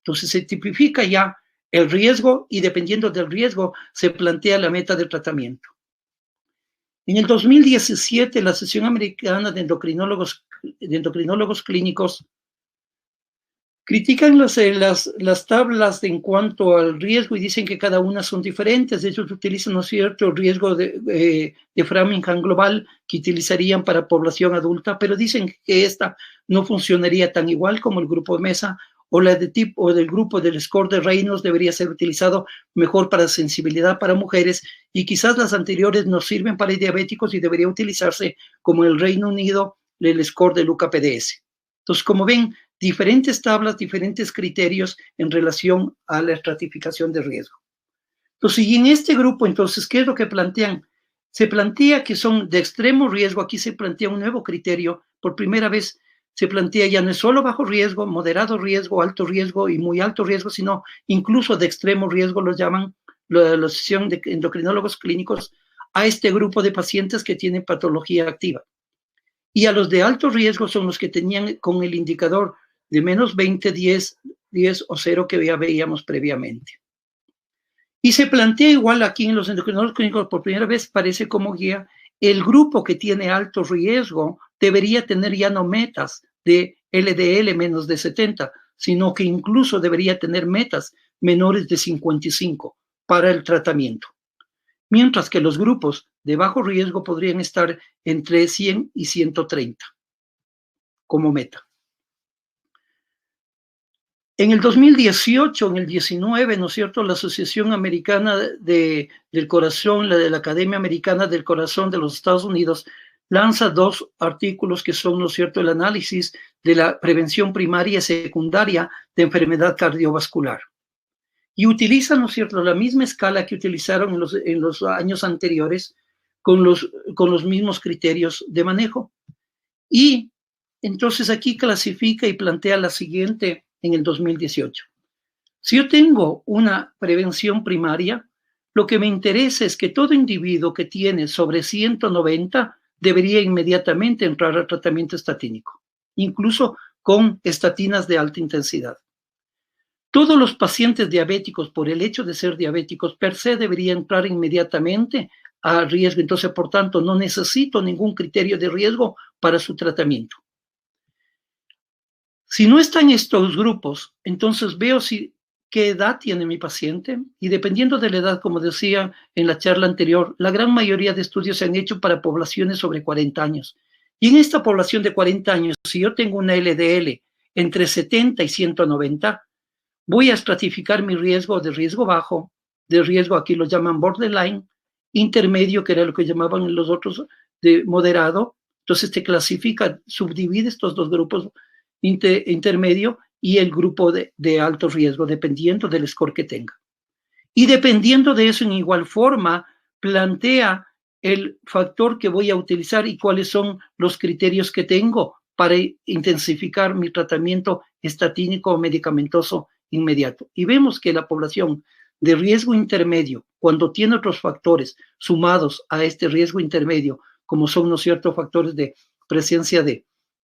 D: Entonces se tipifica ya el riesgo y dependiendo del riesgo se plantea la meta de tratamiento. En el 2017, la Asociación Americana de Endocrinólogos Clínicos critican las tablas en cuanto al riesgo y dicen que cada una son diferentes. Ellos utilizan, ¿no es cierto?, el riesgo de Framingham global que utilizarían para población adulta, pero dicen que esta no funcionaría tan igual como el grupo de Mesa o la de tipo del grupo del score de Reynolds debería ser utilizado mejor para sensibilidad para mujeres y quizás las anteriores no sirven para diabéticos y debería utilizarse como en el Reino Unido el score del UKPDS. Entonces, como ven, diferentes tablas, diferentes criterios en relación a la estratificación de riesgo. Entonces, y en este grupo, entonces, ¿qué es lo que plantean? Se plantea que son de extremo riesgo, aquí se plantea un nuevo criterio, por primera vez se plantea ya no es solo bajo riesgo, moderado riesgo, alto riesgo y muy alto riesgo, sino incluso de extremo riesgo, lo llaman la Asociación de Endocrinólogos Clínicos, a este grupo de pacientes que tienen patología activa. Y a los de alto riesgo son los que tenían con el indicador de menos 20, 10 o 0 que ya veíamos previamente. Y se plantea igual aquí en los endocrinólogos clínicos, por primera vez parece como guía, el grupo que tiene alto riesgo debería tener ya no metas de LDL menos de 70, sino que incluso debería tener metas menores de 55 para el tratamiento. Mientras que los grupos de bajo riesgo podrían estar entre 100 y 130 como meta. En el 2018, en el 19, ¿no es cierto?, la Asociación Americana del Corazón, la de la Academia Americana del Corazón de los Estados Unidos, lanza 2 artículos que son, ¿no es cierto?, el análisis de la prevención primaria y secundaria de enfermedad cardiovascular. Y utilizan, ¿no es cierto?, la misma escala que utilizaron en los años anteriores con los mismos criterios de manejo. Y entonces aquí clasifica y plantea la siguiente en el 2018. Si yo tengo una prevención primaria, lo que me interesa es que todo individuo que tiene sobre 190 debería inmediatamente entrar al tratamiento estatínico, incluso con estatinas de alta intensidad. Todos los pacientes diabéticos, por el hecho de ser diabéticos per se, deberían entrar inmediatamente a riesgo. Entonces, por tanto, no necesito ningún criterio de riesgo para su tratamiento. Si no están estos grupos, entonces veo qué edad tiene mi paciente y dependiendo de la edad, como decía en la charla anterior, la gran mayoría de estudios se han hecho para poblaciones sobre 40 años. Y en esta población de 40 años, si yo tengo una LDL entre 70 y 190, voy a estratificar mi riesgo de riesgo bajo, de riesgo, aquí lo llaman borderline, intermedio, que era lo que llamaban los otros, de moderado. Entonces te clasifica, subdivide estos 2 grupos, intermedio y el grupo de alto riesgo, dependiendo del score que tenga. Y dependiendo de eso, en igual forma, plantea el factor que voy a utilizar y cuáles son los criterios que tengo para intensificar mi tratamiento estatínico o medicamentoso inmediato. Y vemos que la población de riesgo intermedio, cuando tiene otros factores sumados a este riesgo intermedio, como son, ¿no es cierto?, factores de presencia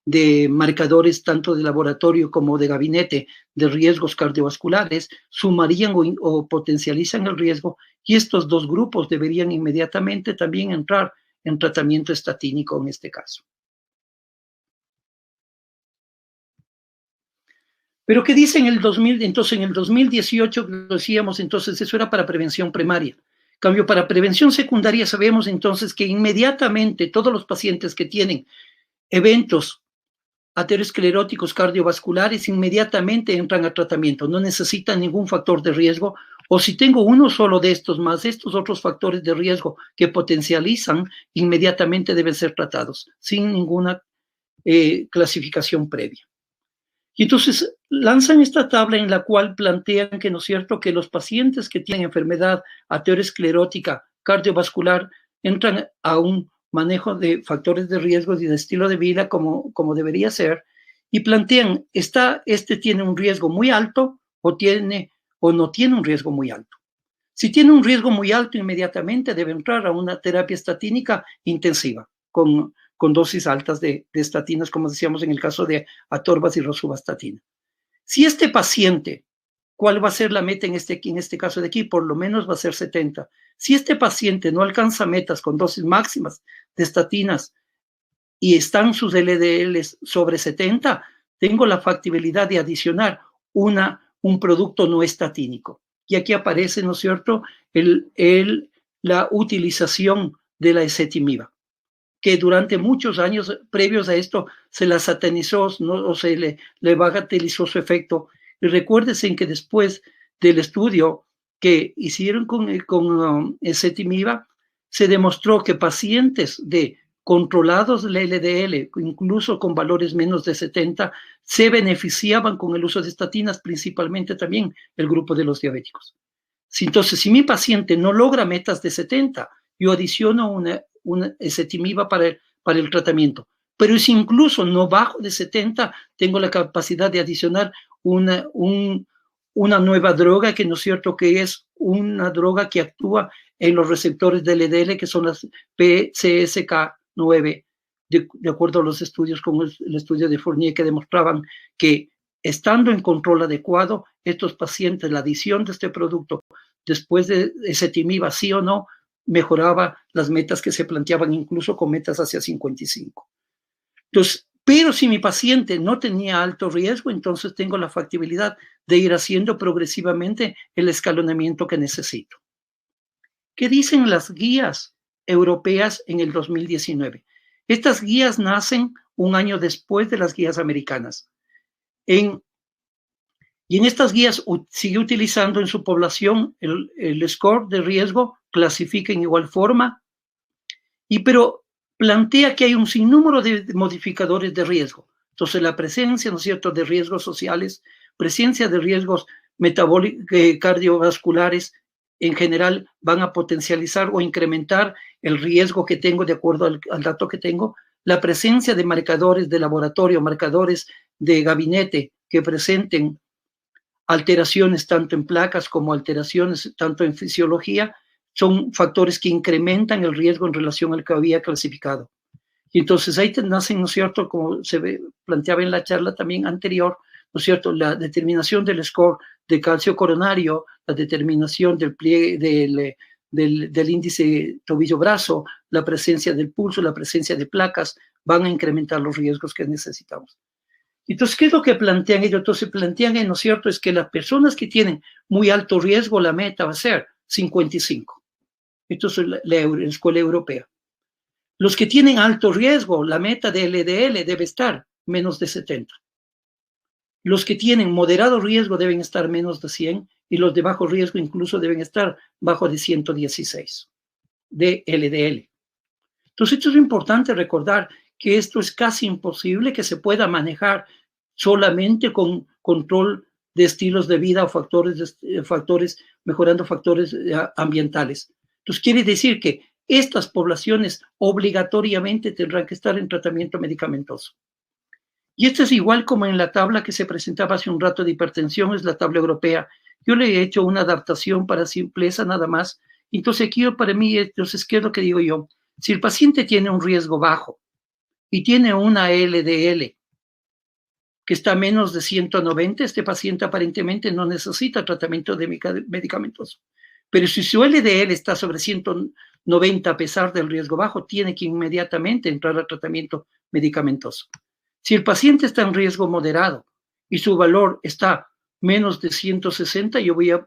D: de marcadores tanto de laboratorio como de gabinete de riesgos cardiovasculares, sumarían o potencializan el riesgo y estos 2 grupos deberían inmediatamente también entrar en tratamiento estatínico en este caso. Pero ¿qué dice en el 2000? Entonces, en el 2018 decíamos, entonces eso era para prevención primaria. En cambio, para prevención secundaria sabemos entonces que inmediatamente todos los pacientes que tienen eventos ateroscleróticos cardiovasculares inmediatamente entran a tratamiento, no necesitan ningún factor de riesgo, o si tengo uno solo de estos más estos otros factores de riesgo que potencializan, inmediatamente deben ser tratados, sin ninguna clasificación previa. Y entonces lanzan esta tabla en la cual plantean que, ¿no es cierto?, que los pacientes que tienen enfermedad aterosclerótica cardiovascular entran a un manejo de factores de riesgo y de estilo de vida como debería ser, y plantean, ¿este tiene un riesgo muy alto o no tiene un riesgo muy alto? Si tiene un riesgo muy alto, inmediatamente debe entrar a una terapia estatínica intensiva con dosis altas de estatinas, como decíamos en el caso de atorvas y rosuvastatina. Si este paciente, ¿cuál va a ser la meta en este caso de aquí? Por lo menos va a ser 70. Si este paciente no alcanza metas con dosis máximas de estatinas y están sus LDLs sobre 70, tengo la factibilidad de adicionar un producto no estatínico. Y aquí aparece, ¿no es cierto?, la utilización de la ezetimiba, que durante muchos años previos a esto se la satanizó, ¿no? O se le bagatelizó su efecto. Y recuérdense que después del estudio que hicieron con ezetimiba, se demostró que pacientes controlados del LDL, incluso con valores menos de 70, se beneficiaban con el uso de estatinas, principalmente también el grupo de los diabéticos. Entonces, si mi paciente no logra metas de 70, yo adiciono una ezetimiba para el tratamiento. Pero si incluso no bajo de 70, tengo la capacidad de adicionar una nueva droga, que no es cierto, que es una droga que actúa en los receptores del LDL, que son las PCSK9, de acuerdo a los estudios como el estudio de Fournier, que demostraban que estando en control adecuado, estos pacientes, la adición de este producto después de ezetimiba, sí o no, mejoraba las metas que se planteaban, incluso con metas hacia 55. Entonces, pero si mi paciente no tenía alto riesgo, entonces tengo la factibilidad de ir haciendo progresivamente el escalonamiento que necesito. ¿Qué dicen las guías europeas en el 2019? Estas guías nacen un año después de las guías americanas. Y en estas guías sigue utilizando en su población el score de riesgo, clasifica en igual forma, pero plantea que hay un sinnúmero de modificadores de riesgo. Entonces, la presencia, ¿no es cierto?, de riesgos sociales, presencia de riesgos metabólicos, cardiovasculares, en general van a potencializar o incrementar el riesgo que tengo de acuerdo al dato que tengo. La presencia de marcadores de laboratorio, marcadores de gabinete que presenten alteraciones tanto en placas como alteraciones tanto en fisiología, son factores que incrementan el riesgo en relación al que había clasificado. Y entonces ahí nacen, ¿no es cierto?, como se planteaba en la charla también anterior, ¿no es cierto?, la determinación del score de calcio coronario, la determinación del pliegue del índice tobillo-brazo, la presencia del pulso, la presencia de placas, van a incrementar los riesgos que necesitamos. Entonces, ¿qué es lo que plantean ellos? Entonces, plantean, ¿no es cierto?, es que las personas que tienen muy alto riesgo, la meta va a ser 55. Esto es la escuela europea. Los que tienen alto riesgo, la meta de LDL debe estar menos de 70. Los que tienen moderado riesgo deben estar menos de 100 y los de bajo riesgo incluso deben estar bajo de 116 de LDL. Entonces, esto es importante recordar que esto es casi imposible que se pueda manejar solamente con control de estilos de vida o factores mejorando factores ambientales. Entonces, quiere decir que estas poblaciones obligatoriamente tendrán que estar en tratamiento medicamentoso. Y esto es igual como en la tabla que se presentaba hace un rato de hipertensión, es la tabla europea. Yo le he hecho una adaptación para simpleza nada más. Entonces, aquí para mí, entonces, ¿qué es lo que digo yo? Si el paciente tiene un riesgo bajo y tiene una LDL que está menos de 190, este paciente aparentemente no necesita tratamiento medicamentoso. Pero si su LDL está sobre 190 a pesar del riesgo bajo, tiene que inmediatamente entrar al tratamiento medicamentoso. Si el paciente está en riesgo moderado y su valor está menos de 160, yo voy a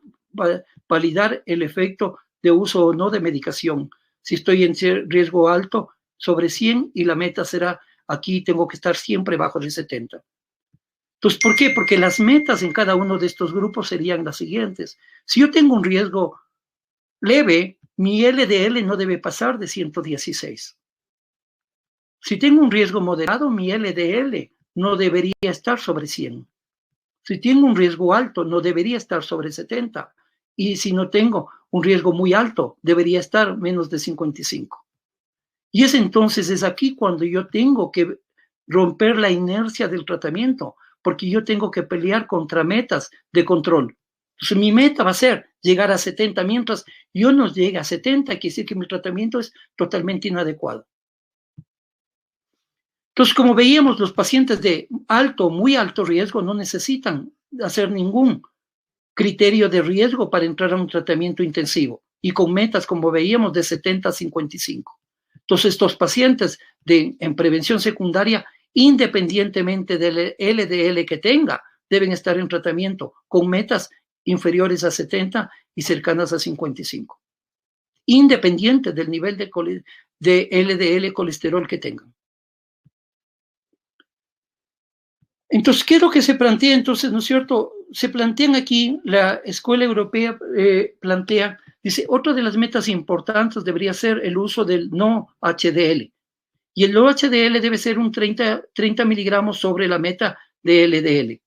D: validar el efecto de uso o no de medicación. Si estoy en riesgo alto, sobre 100, y la meta será, aquí tengo que estar siempre bajo de 70. Entonces, ¿por qué? Porque las metas en cada uno de estos grupos serían las siguientes. Si yo tengo un riesgo leve, mi LDL no debe pasar de 116. Si tengo un riesgo moderado, mi LDL no debería estar sobre 100. Si tengo un riesgo alto, no debería estar sobre 70. Y si no tengo un riesgo muy alto, debería estar menos de 55. Y es aquí cuando yo tengo que romper la inercia del tratamiento, porque yo tengo que pelear contra metas de control. Entonces, mi meta va a ser llegar a 70, mientras yo no llegue a 70, quiere decir que mi tratamiento es totalmente inadecuado. Entonces, como veíamos, los pacientes de alto, muy alto riesgo no necesitan hacer ningún criterio de riesgo para entrar a un tratamiento intensivo y con metas, como veíamos, de 70 a 55. Entonces, estos pacientes en prevención secundaria, independientemente del LDL que tenga, deben estar en tratamiento con metas inferiores a 70 y cercanas a 55, independiente del nivel de LDL colesterol que tengan. Entonces, ¿qué es lo que se plantea? Entonces, ¿no es cierto? Se plantean aquí, la Escuela Europea plantea, dice, otra de las metas importantes debería ser el uso del no HDL. Y el no HDL debe ser un 30 miligramos sobre la meta de LDL.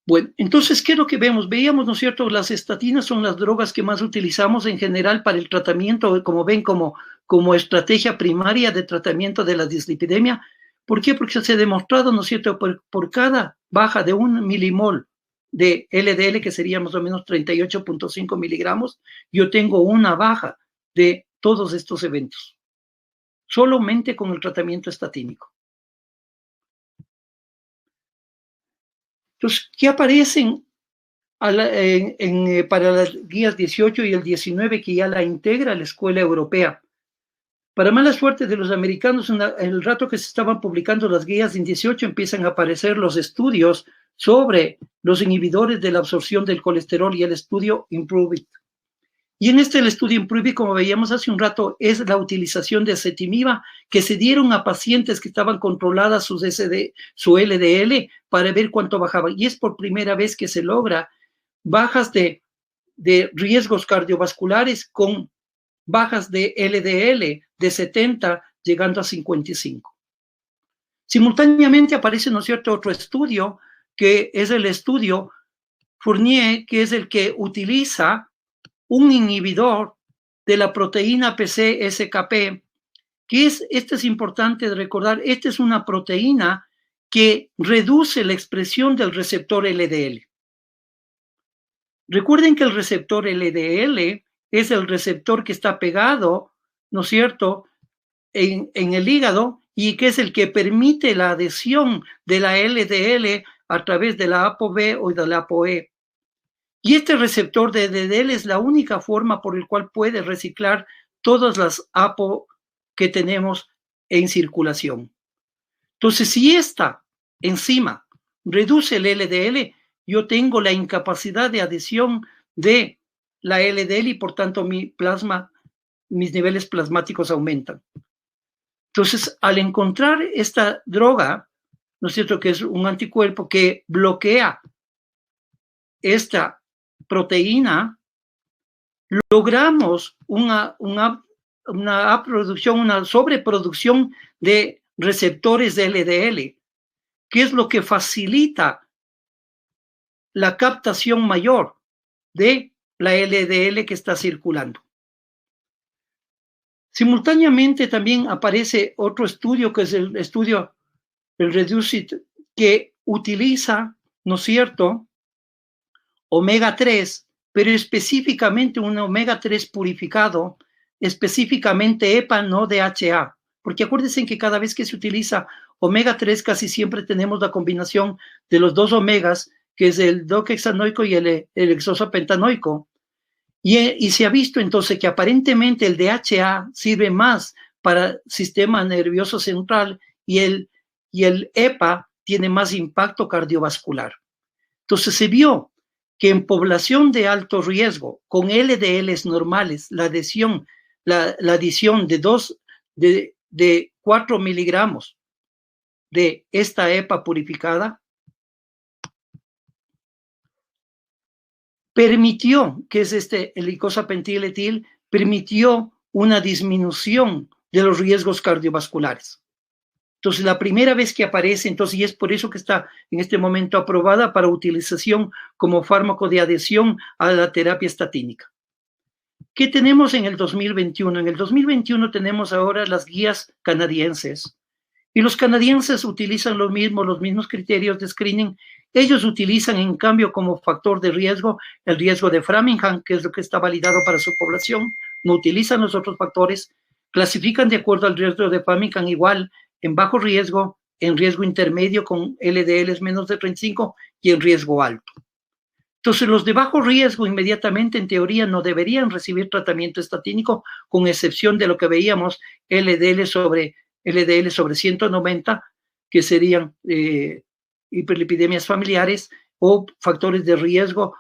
D: Bueno, entonces, ¿qué es lo que vemos? Veíamos, ¿no es cierto? Las estatinas son las drogas que más utilizamos en general para el tratamiento, como ven, como estrategia primaria de tratamiento de la dislipidemia. ¿Por qué? Porque se ha demostrado, ¿no es cierto? Por cada baja de 1 milimol de LDL, que sería más o menos 38.5 miligramos, yo tengo una baja de todos estos eventos, solamente con el tratamiento estatínico. Entonces, ¿qué aparecen para las guías 18 y el 19 que ya la integra la Escuela Europea? Para mala suerte de los americanos, el rato que se estaban publicando las guías en 18 empiezan a aparecer los estudios sobre los inhibidores de la absorción del colesterol y el estudio IMPROVE-IT. Y en el estudio IMPROVE-IT, como veíamos hace un rato, es la utilización de ezetimiba que se dieron a pacientes que estaban controladas su LDL para ver cuánto bajaba. Y es por primera vez que se logra bajas de riesgos cardiovasculares con bajas de LDL de 70 llegando a 55. Simultáneamente aparece, ¿no es cierto?, otro estudio que es el estudio Fournier, que es el que utiliza un inhibidor de la proteína PCSKP, que este es importante de recordar, esta es una proteína que reduce la expresión del receptor LDL. Recuerden que el receptor LDL es el receptor que está pegado, ¿no es cierto?, en el hígado y que es el que permite la adhesión de la LDL a través de la ApoB o de la ApoE. Y este receptor de LDL es la única forma por la cual puede reciclar todas las APO que tenemos en circulación. Entonces, si esta enzima reduce el LDL, yo tengo la incapacidad de adhesión de la LDL y por tanto mis niveles plasmáticos aumentan. Entonces, al encontrar esta droga, ¿no es cierto?, que es un anticuerpo que bloquea esta proteína, logramos una sobreproducción de receptores de LDL, que es lo que facilita la captación mayor de la LDL que está circulando. Simultáneamente también aparece otro estudio, que es el estudio, el REDUCE-IT, que utiliza, ¿no es cierto?, omega 3, pero específicamente un omega 3 purificado, específicamente EPA, no DHA. Porque acuérdense que cada vez que se utiliza omega 3, casi siempre tenemos la combinación de los dos omegas, que es el doxahexanoico y el hexosapentanoico. Y se ha visto entonces que aparentemente el DHA sirve más para el sistema nervioso central y el EPA tiene más impacto cardiovascular. Entonces se vio que en población de alto riesgo, con LDLs normales, la adición de 4 miligramos de esta EPA purificada permitió, que es el icosapentiletil, permitió una disminución de los riesgos cardiovasculares. Entonces, la primera vez que aparece, y es por eso que está en este momento aprobada para utilización como fármaco de adhesión a la terapia estatínica. ¿Qué tenemos en el 2021? En el 2021 tenemos ahora las guías canadienses. Y los canadienses utilizan los mismos criterios de screening Ellos utilizan, en cambio, como factor de riesgo el riesgo de Framingham, que es lo que está validado para su población. No utilizan los otros factores. Clasifican de acuerdo al riesgo de Framingham igual en bajo riesgo, en riesgo intermedio con LDLs menos de 35 y en riesgo alto. Entonces, los de bajo riesgo inmediatamente, en teoría, no deberían recibir tratamiento estatínico, con excepción de lo que veíamos, LDL sobre 190, que serían hiperlipidemias familiares o factores de riesgo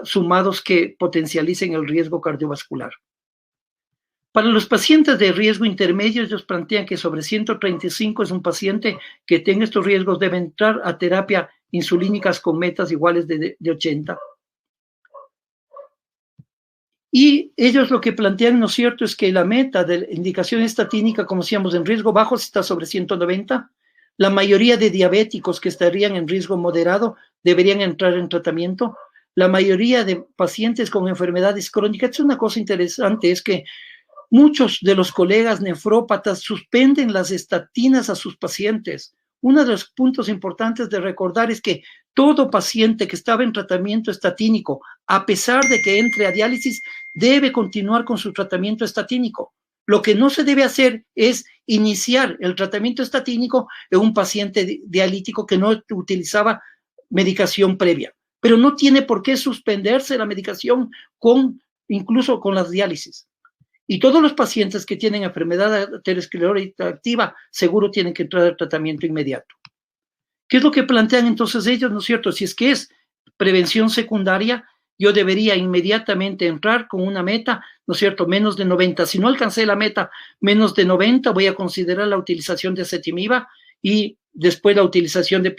D: sumados que potencialicen el riesgo cardiovascular. Para los pacientes de riesgo intermedio, ellos plantean que sobre 135 es un paciente que tenga estos riesgos, debe entrar a terapia insulínicas con metas iguales de 80. Y ellos lo que plantean, ¿no es cierto?, es que la meta de indicación estatínica, como decíamos, en riesgo bajo está sobre 190. La mayoría de diabéticos que estarían en riesgo moderado deberían entrar en tratamiento. La mayoría de pacientes con enfermedades crónicas, es una cosa interesante, es que muchos de los colegas nefrópatas suspenden las estatinas a sus pacientes. Uno de los puntos importantes de recordar es que todo paciente que estaba en tratamiento estatínico, a pesar de que entre a diálisis, debe continuar con su tratamiento estatínico. Lo que no se debe hacer es iniciar el tratamiento estatínico en un paciente dialítico que no utilizaba medicación previa. Pero no tiene por qué suspenderse la medicación incluso con las diálisis. Y todos los pacientes que tienen enfermedad aterosclerótica activa seguro tienen que entrar al tratamiento inmediato. ¿Qué es lo que plantean entonces ellos, no es cierto? Si es que es prevención secundaria, yo debería inmediatamente entrar con una meta, ¿no es cierto?, menos de 90. Si no alcancé la meta menos de 90, voy a considerar la utilización de ezetimiba y después la utilización de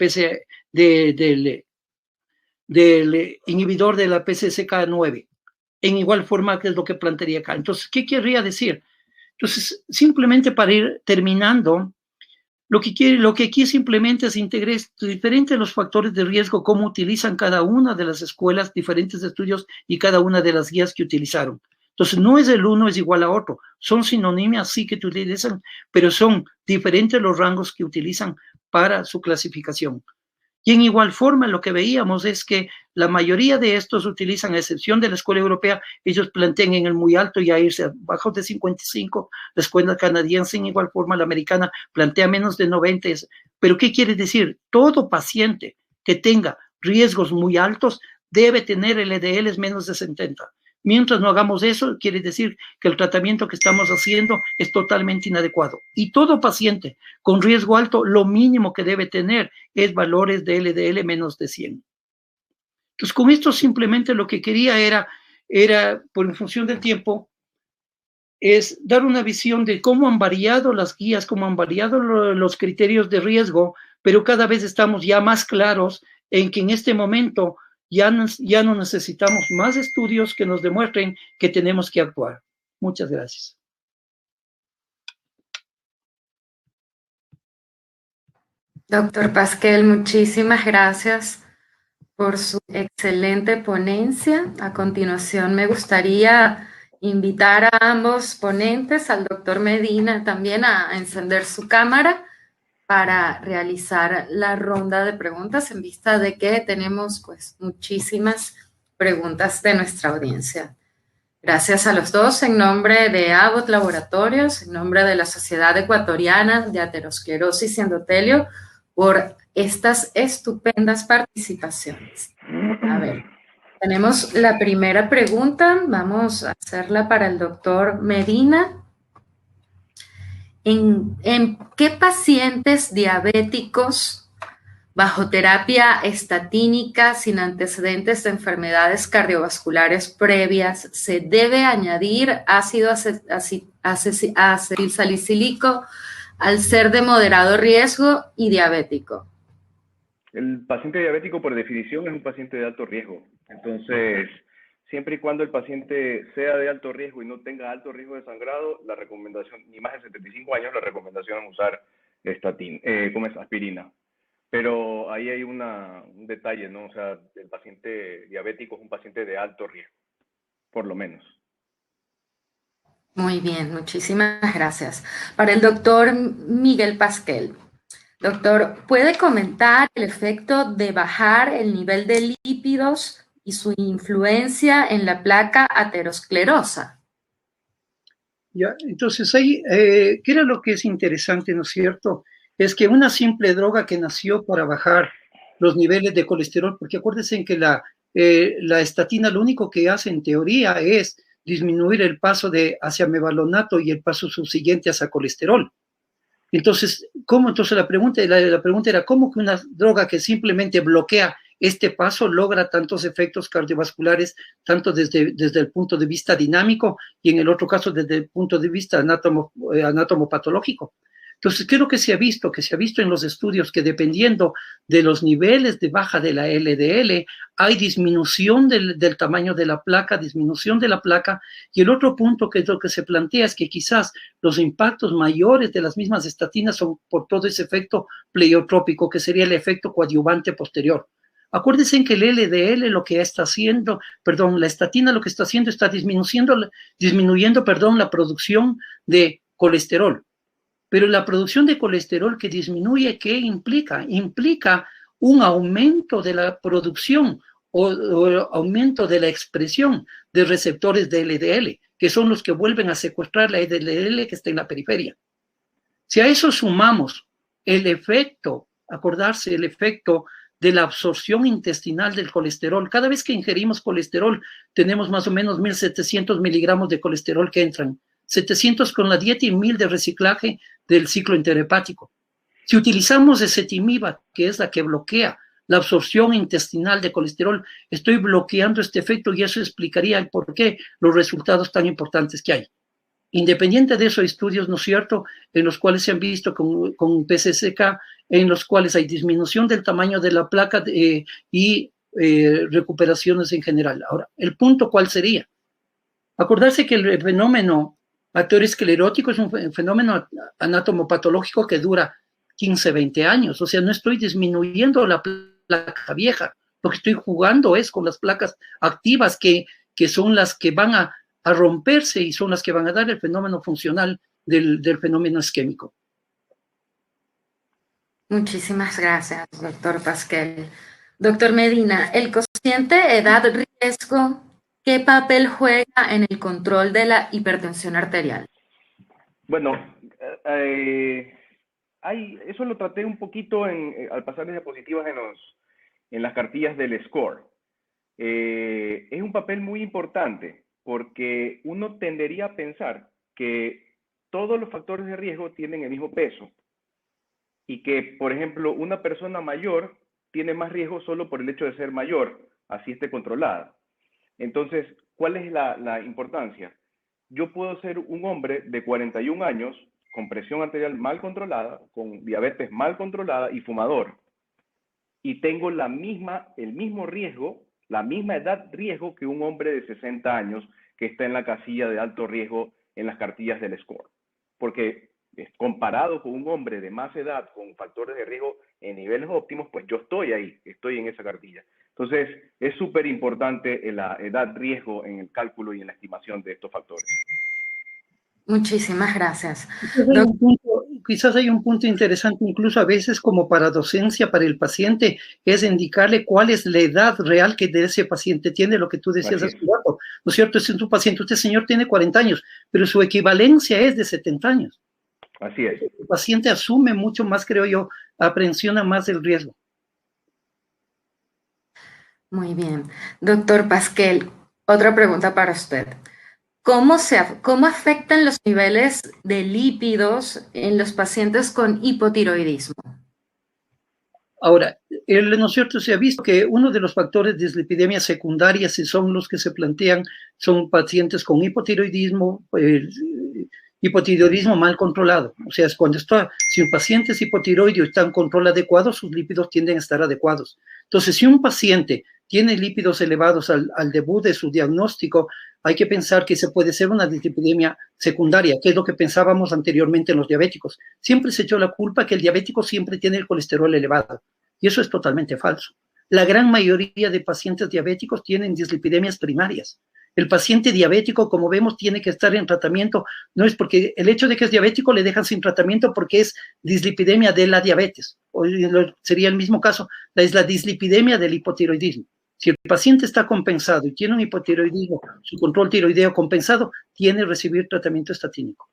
D: del inhibidor de la PCSK9. En igual forma que es lo que plantearía acá. Entonces, ¿qué querría decir? Entonces, simplemente para ir terminando, lo que aquí simplemente es integrar diferentes los factores de riesgo, cómo utilizan cada una de las escuelas, diferentes estudios y cada una de las guías que utilizaron. Entonces, no es el uno es igual a otro, son sinónimas, sí que utilizan, pero son diferentes los rangos que utilizan para su clasificación. Y en igual forma, lo que veíamos es que la mayoría de estos utilizan, a excepción de la escuela europea, ellos plantean en el muy alto y a irse a bajos de 55, la escuela canadiense en igual forma, la americana plantea menos de 90. Pero ¿qué quiere decir? Todo paciente que tenga riesgos muy altos debe tener LDLs menos de 70. Mientras no hagamos eso, quiere decir que el tratamiento que estamos haciendo es totalmente inadecuado. Y todo paciente con riesgo alto, lo mínimo que debe tener es valores de LDL menos de 100. Entonces, con esto simplemente lo que quería era por en función del tiempo, es dar una visión de cómo han variado las guías, cómo han variado los criterios de riesgo, pero cada vez estamos ya más claros en que en este momento ya no necesitamos más estudios que nos demuestren que tenemos que actuar. Muchas gracias.
A: Doctor Pasquel, muchísimas gracias por su excelente ponencia. A continuación, me gustaría invitar a ambos ponentes, al doctor Medina también, a encender su cámara para realizar la ronda de preguntas, en vista de que tenemos pues muchísimas preguntas de nuestra audiencia. Gracias a los dos, en nombre de Abbott Laboratorios, en nombre de la Sociedad Ecuatoriana de Aterosclerosis y Endotelio, por estas estupendas participaciones. A ver, tenemos la primera pregunta, vamos a hacerla para el doctor Medina. ¿En qué pacientes diabéticos bajo terapia estatínica sin antecedentes de enfermedades cardiovasculares previas se debe añadir ácido acetilsalicílico al ser de moderado riesgo y diabético?
C: El paciente diabético, por definición, es un paciente de alto riesgo. Entonces, siempre y cuando el paciente sea de alto riesgo y no tenga alto riesgo de sangrado, la recomendación, ni más de 75 años, la recomendación es usar aspirina. Pero ahí hay un detalle, ¿no? O sea, el paciente diabético es un paciente de alto riesgo, por lo menos.
A: Muy bien, muchísimas gracias. Para el doctor Miguel Pasquel, Doctor, ¿puede comentar el efecto de bajar el nivel de lípidos y su influencia en la placa aterosclerosa?
D: Ya, entonces ahí, ¿qué era lo que es interesante, no es cierto? Es que una simple droga que nació para bajar los niveles de colesterol, porque acuérdense que la estatina lo único que hace en teoría es disminuir el paso hacia mevalonate y el paso subsiguiente hacia colesterol. Entonces, ¿cómo? Entonces la pregunta era, ¿cómo que una droga que simplemente bloquea este paso logra tantos efectos cardiovasculares, tanto desde el punto de vista dinámico y en el otro caso desde el punto de vista anatomopatológico? Entonces, ¿qué es lo que se ha visto? Que se ha visto en los estudios que dependiendo de los niveles de baja de la LDL, hay disminución del tamaño de la placa, disminución de la placa, y el otro punto que es lo que se plantea es que quizás los impactos mayores de las mismas estatinas son por todo ese efecto pleiotrópico, que sería el efecto coadyuvante posterior. Acuérdense que el LDL lo que está haciendo, la estatina lo que está haciendo está disminuyendo, la producción de colesterol. Pero la producción de colesterol que disminuye, ¿qué implica? Implica un aumento de la producción o aumento de la expresión de receptores de LDL, que son los que vuelven a secuestrar la LDL que está en la periferia. Si a eso sumamos el efecto, acordarse, el efecto de la absorción intestinal del colesterol, cada vez que ingerimos colesterol tenemos más o menos 1.700 miligramos de colesterol que entran, 700 con la dieta y 1.000 de reciclaje del ciclo interhepático. Si utilizamos ezetimiba, que es la que bloquea la absorción intestinal de colesterol, estoy bloqueando este efecto y eso explicaría el por qué los resultados tan importantes que hay. Independiente de eso, hay estudios, ¿no es cierto?, en los cuales se han visto con PCSK, en los cuales hay disminución del tamaño de la placa y recuperaciones en general. Ahora, ¿el punto cuál sería? Acordarse que el fenómeno aterosclerótico es un fenómeno anatomopatológico que dura 15, 20 años. O sea, no estoy disminuyendo la placa vieja. Lo que estoy jugando es con las placas activas que son las que van a romperse y son las que van a dar el fenómeno funcional del fenómeno isquémico.
A: Muchísimas gracias, doctor Pasquel. Doctor Medina, ¿el cociente edad-riesgo qué papel juega en el control de la hipertensión arterial?
C: Bueno, eso lo traté un poquito al pasar las diapositivas en las cartillas del SCORE. Es un papel muy importante porque uno tendería a pensar que todos los factores de riesgo tienen el mismo peso y que, por ejemplo, una persona mayor tiene más riesgo solo por el hecho de ser mayor, así esté controlada. Entonces, ¿cuál es la importancia? Yo puedo ser un hombre de 41 años con presión arterial mal controlada, con diabetes mal controlada y fumador. Y tengo el mismo riesgo, la misma edad riesgo que un hombre de 60 años que está en la casilla de alto riesgo en las cartillas del SCORE. Porque comparado con un hombre de más edad con factores de riesgo en niveles óptimos, pues yo estoy ahí, estoy en esa cartilla. Entonces, es súper importante la edad riesgo en el cálculo y en la estimación de estos factores.
A: Muchísimas gracias.
D: Quizás hay un punto interesante, incluso a veces como para docencia para el paciente, es indicarle cuál es la edad real que de ese paciente tiene, lo que tú decías hace un rato, ¿no es cierto? Es un paciente, usted señor tiene 40 años, pero su equivalencia es de 70 años.
C: Así es.
D: El paciente asume mucho más, creo yo, aprehensiona más el riesgo.
A: Muy bien. Doctor Pasquel, otra pregunta para usted. ¿Cómo afectan los niveles de lípidos en los pacientes con hipotiroidismo?
D: Ahora, ¿no es cierto? Se ha visto que uno de los factores de dislipidemia secundarias, si son los que se plantean, son pacientes con hipotiroidismo, hipotiroidismo mal controlado. O sea, es si un paciente es hipotiroideo y está en control adecuado, sus lípidos tienden a estar adecuados. Entonces, si un paciente tiene lípidos elevados al debut de su diagnóstico, hay que pensar que se puede ser una dislipidemia secundaria, que es lo que pensábamos anteriormente en los diabéticos. Siempre se echó la culpa que el diabético siempre tiene el colesterol elevado, y eso es totalmente falso. La gran mayoría de pacientes diabéticos tienen dislipidemias primarias. El paciente diabético, como vemos, tiene que estar en tratamiento. No es porque el hecho de que es diabético le dejan sin tratamiento porque es dislipidemia de la diabetes. O sería el mismo caso, es la dislipidemia del hipotiroidismo. Si el paciente está compensado y tiene un hipotiroidismo, su control tiroideo compensado, tiene que recibir tratamiento estatínico.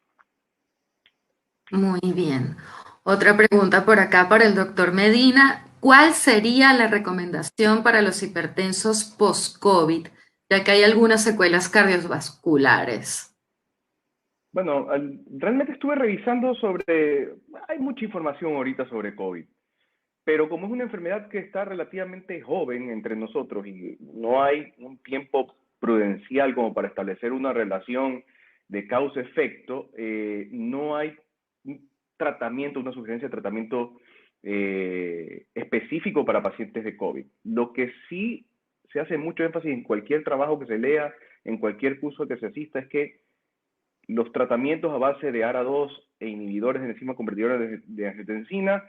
A: Muy bien. Otra pregunta por acá para el doctor Medina. ¿Cuál sería la recomendación para los hipertensos post-COVID, ya que hay algunas secuelas cardiovasculares?
C: Bueno, realmente estuve revisando hay mucha información ahorita sobre COVID, pero como es una enfermedad que está relativamente joven entre nosotros y no hay un tiempo prudencial como para establecer una relación de causa-efecto, no hay un tratamiento, una sugerencia de tratamiento específico para pacientes de COVID. Lo que sí se hace mucho énfasis en cualquier trabajo que se lea, en cualquier curso que se asista, es que los tratamientos a base de ARA2 e inhibidores de enzima convertidora de angiotensina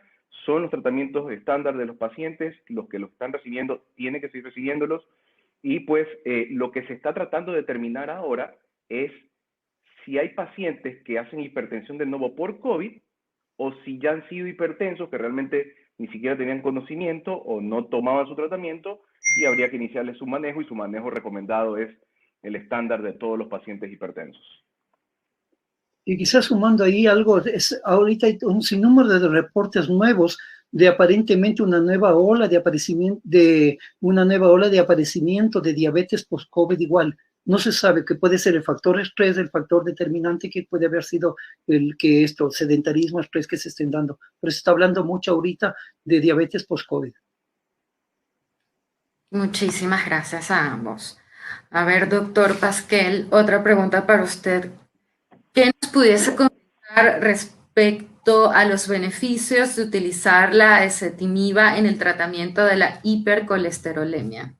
C: son los tratamientos estándar de los pacientes. Los que los están recibiendo tienen que seguir recibiéndolos. Y pues lo que se está tratando de determinar ahora es si hay pacientes que hacen hipertensión de nuevo por COVID o si ya han sido hipertensos que realmente ni siquiera tenían conocimiento o no tomaban su tratamiento y habría que iniciarles su manejo, y su manejo recomendado es el estándar de todos los pacientes hipertensos.
D: Y quizás sumando ahí algo, ahorita hay un sinnúmero de reportes nuevos de aparentemente una nueva ola de aparecimiento de diabetes post-COVID igual. No se sabe que puede ser el factor estrés, el factor determinante que puede haber sido sedentarismo, estrés que se estén dando. Pero se está hablando mucho ahorita de diabetes post-COVID.
A: Muchísimas gracias a ambos. A ver, doctor Pasquel, otra pregunta para usted. ¿Qué nos pudiese comentar respecto a los beneficios de utilizar la ezetimiba en el tratamiento de la hipercolesterolemia?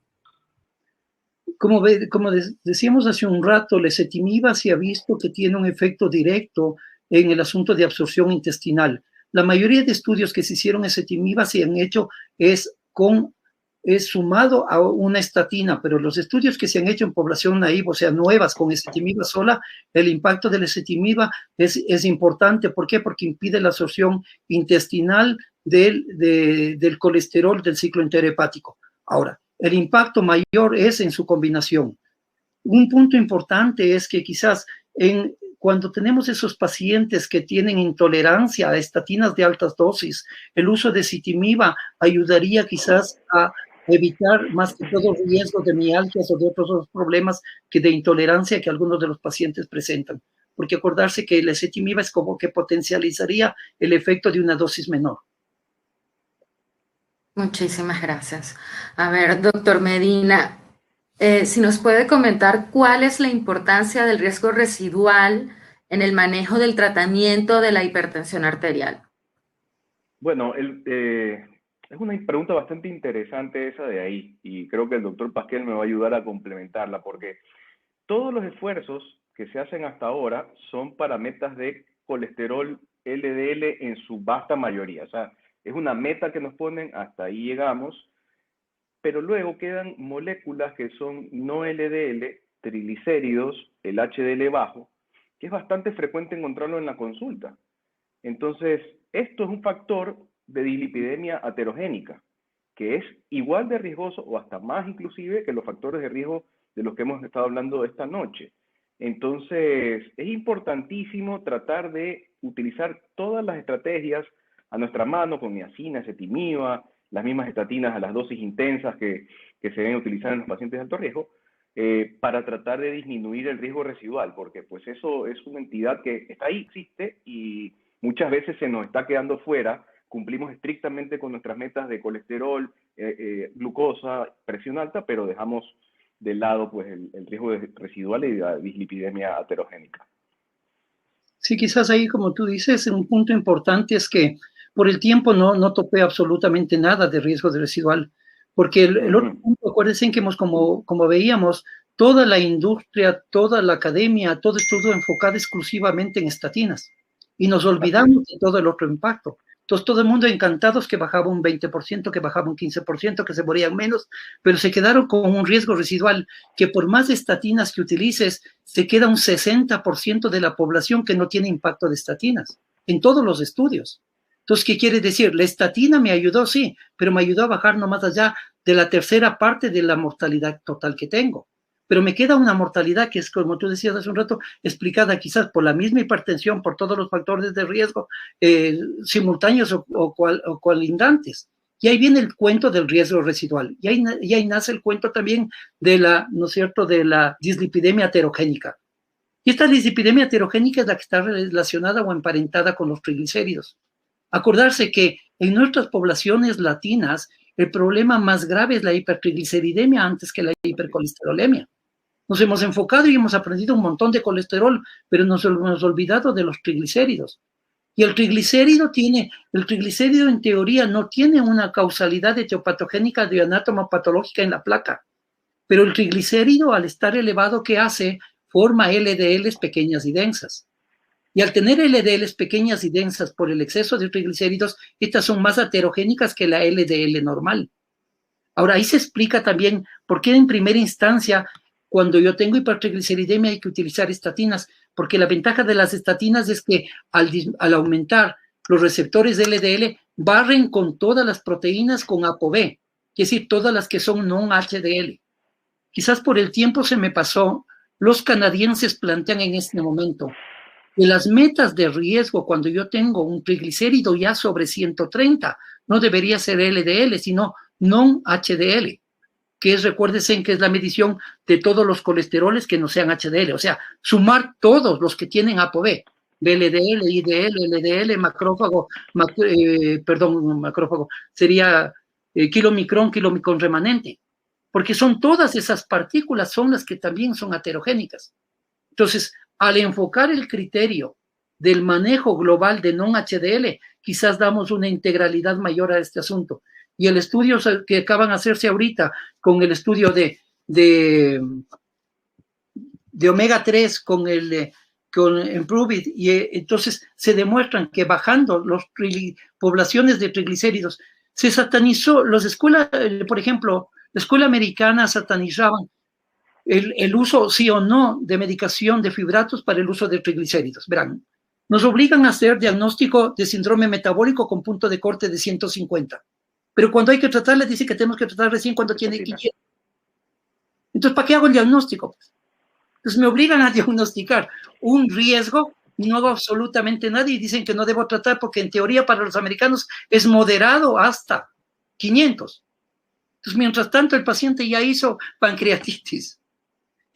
D: Como decíamos hace un rato, la ezetimiba se ha visto que tiene un efecto directo en el asunto de absorción intestinal. La mayoría de estudios que se hicieron ezetimiba se han hecho es sumado a una estatina, pero los estudios que se han hecho en población naiva, o sea, nuevas, con ezetimiba sola, el impacto de la ezetimiba es importante. ¿Por qué? Porque impide la absorción intestinal del colesterol del ciclo enterohepático. Ahora, el impacto mayor es en su combinación. Un punto importante es que quizás cuando tenemos esos pacientes que tienen intolerancia a estatinas de altas dosis, el uso de ezetimiba ayudaría quizás a evitar más que todo riesgos de mialgias o de otros problemas de intolerancia que algunos de los pacientes presentan. Porque acordarse que la ezetimiba es como que potencializaría el efecto de una dosis menor.
A: Muchísimas gracias. A ver, doctor Medina, si nos puede comentar cuál es la importancia del riesgo residual en el manejo del tratamiento de la hipertensión arterial.
C: Bueno, es una pregunta bastante interesante esa de ahí, y creo que el doctor Pasquel me va a ayudar a complementarla, porque todos los esfuerzos que se hacen hasta ahora son para metas de colesterol LDL en su vasta mayoría. O sea, es una meta que nos ponen, hasta ahí llegamos, pero luego quedan moléculas que son no LDL, triglicéridos, el HDL bajo, que es bastante frecuente encontrarlo en la consulta. Entonces, esto es un factor de dislipidemia aterogénica, que es igual de riesgoso o hasta más inclusive que los factores de riesgo de los que hemos estado hablando esta noche. Entonces, es importantísimo tratar de utilizar todas las estrategias a nuestra mano, con niacina, ezetimiba, las mismas estatinas a las dosis intensas que se deben utilizar en los pacientes de alto riesgo, para tratar de disminuir el riesgo residual, porque pues eso es una entidad que está ahí, existe, y muchas veces se nos está quedando fuera. Cumplimos estrictamente con nuestras metas de colesterol, glucosa, presión alta, pero dejamos de lado pues el riesgo residual y la dislipidemia aterogénica.
D: Sí, quizás ahí, como tú dices, un punto importante es que por el tiempo no topé absolutamente nada de riesgo de residual, porque el otro punto, acuérdense que como veíamos, toda la industria, toda la academia, todo estuvo enfocado exclusivamente en estatinas, y nos olvidamos de todo el otro impacto. Entonces todo el mundo encantados que bajaba un 20%, que bajaba un 15%, que se morían menos, pero se quedaron con un riesgo residual que por más estatinas que utilices, se queda un 60% de la población que no tiene impacto de estatinas, en todos los estudios. Entonces, ¿qué quiere decir? La estatina me ayudó, sí, pero me ayudó a bajar no más allá de la tercera parte de la mortalidad total que tengo. Pero me queda una mortalidad que es, como tú decías hace un rato, explicada quizás por la misma hipertensión, por todos los factores de riesgo simultáneos o colindantes. Y ahí viene el cuento del riesgo residual. Y ahí nace el cuento también de la, ¿no es cierto?, de la dislipidemia heterogénica. Y esta dislipidemia heterogénica es la que está relacionada o emparentada con los triglicéridos. Acordarse que en nuestras poblaciones latinas el problema más grave es la hipertrigliceridemia antes que la hipercolesterolemia. Nos hemos enfocado y hemos aprendido un montón de colesterol, pero nos hemos olvidado de los triglicéridos. Y el triglicérido en teoría no tiene una causalidad etiopatogénica de anatomopatológica en la placa, pero el triglicérido al estar elevado, ¿qué hace? Forma LDLs pequeñas y densas. Y al tener LDLs pequeñas y densas por el exceso de triglicéridos, estas son más aterogénicas que la LDL normal. Ahora, ahí se explica también por qué en primera instancia, cuando yo tengo hipertrigliceridemia, hay que utilizar estatinas, porque la ventaja de las estatinas es que al aumentar los receptores de LDL, barren con todas las proteínas con ApoB, es decir, todas las que son non-HDL. Quizás por el tiempo se me pasó, los canadienses plantean en este momento que las metas de riesgo cuando yo tengo un triglicérido ya sobre 130 no debería ser LDL, sino non-HDL, que es, recuérdense, que es la medición de todos los colesteroles que no sean HDL, o sea, sumar todos los que tienen ApoB, VLDL, IDL, LDL, macrófago, macrófago, sería kilomicrón remanente, porque son todas esas partículas, son las que también son aterogénicas. Entonces, al enfocar el criterio del manejo global de non-HDL, quizás damos una integralidad mayor a este asunto. Y el estudio que acaban de hacerse ahorita con el estudio de omega 3 con Improve It, y entonces se demuestran que bajando las poblaciones de triglicéridos, se satanizó, por ejemplo, la escuela americana satanizaban el uso, sí o no, de medicación de fibratos para el uso de triglicéridos. Verán, nos obligan a hacer diagnóstico de síndrome metabólico con punto de corte de 150. Pero cuando hay que tratarla, dice que tenemos que tratar recién cuando tiene 500. Entonces, ¿para qué hago el diagnóstico? Entonces, me obligan a diagnosticar un riesgo, no hago absolutamente nada y dicen que no debo tratar porque en teoría para los americanos es moderado hasta 500. Entonces, mientras tanto, el paciente ya hizo pancreatitis.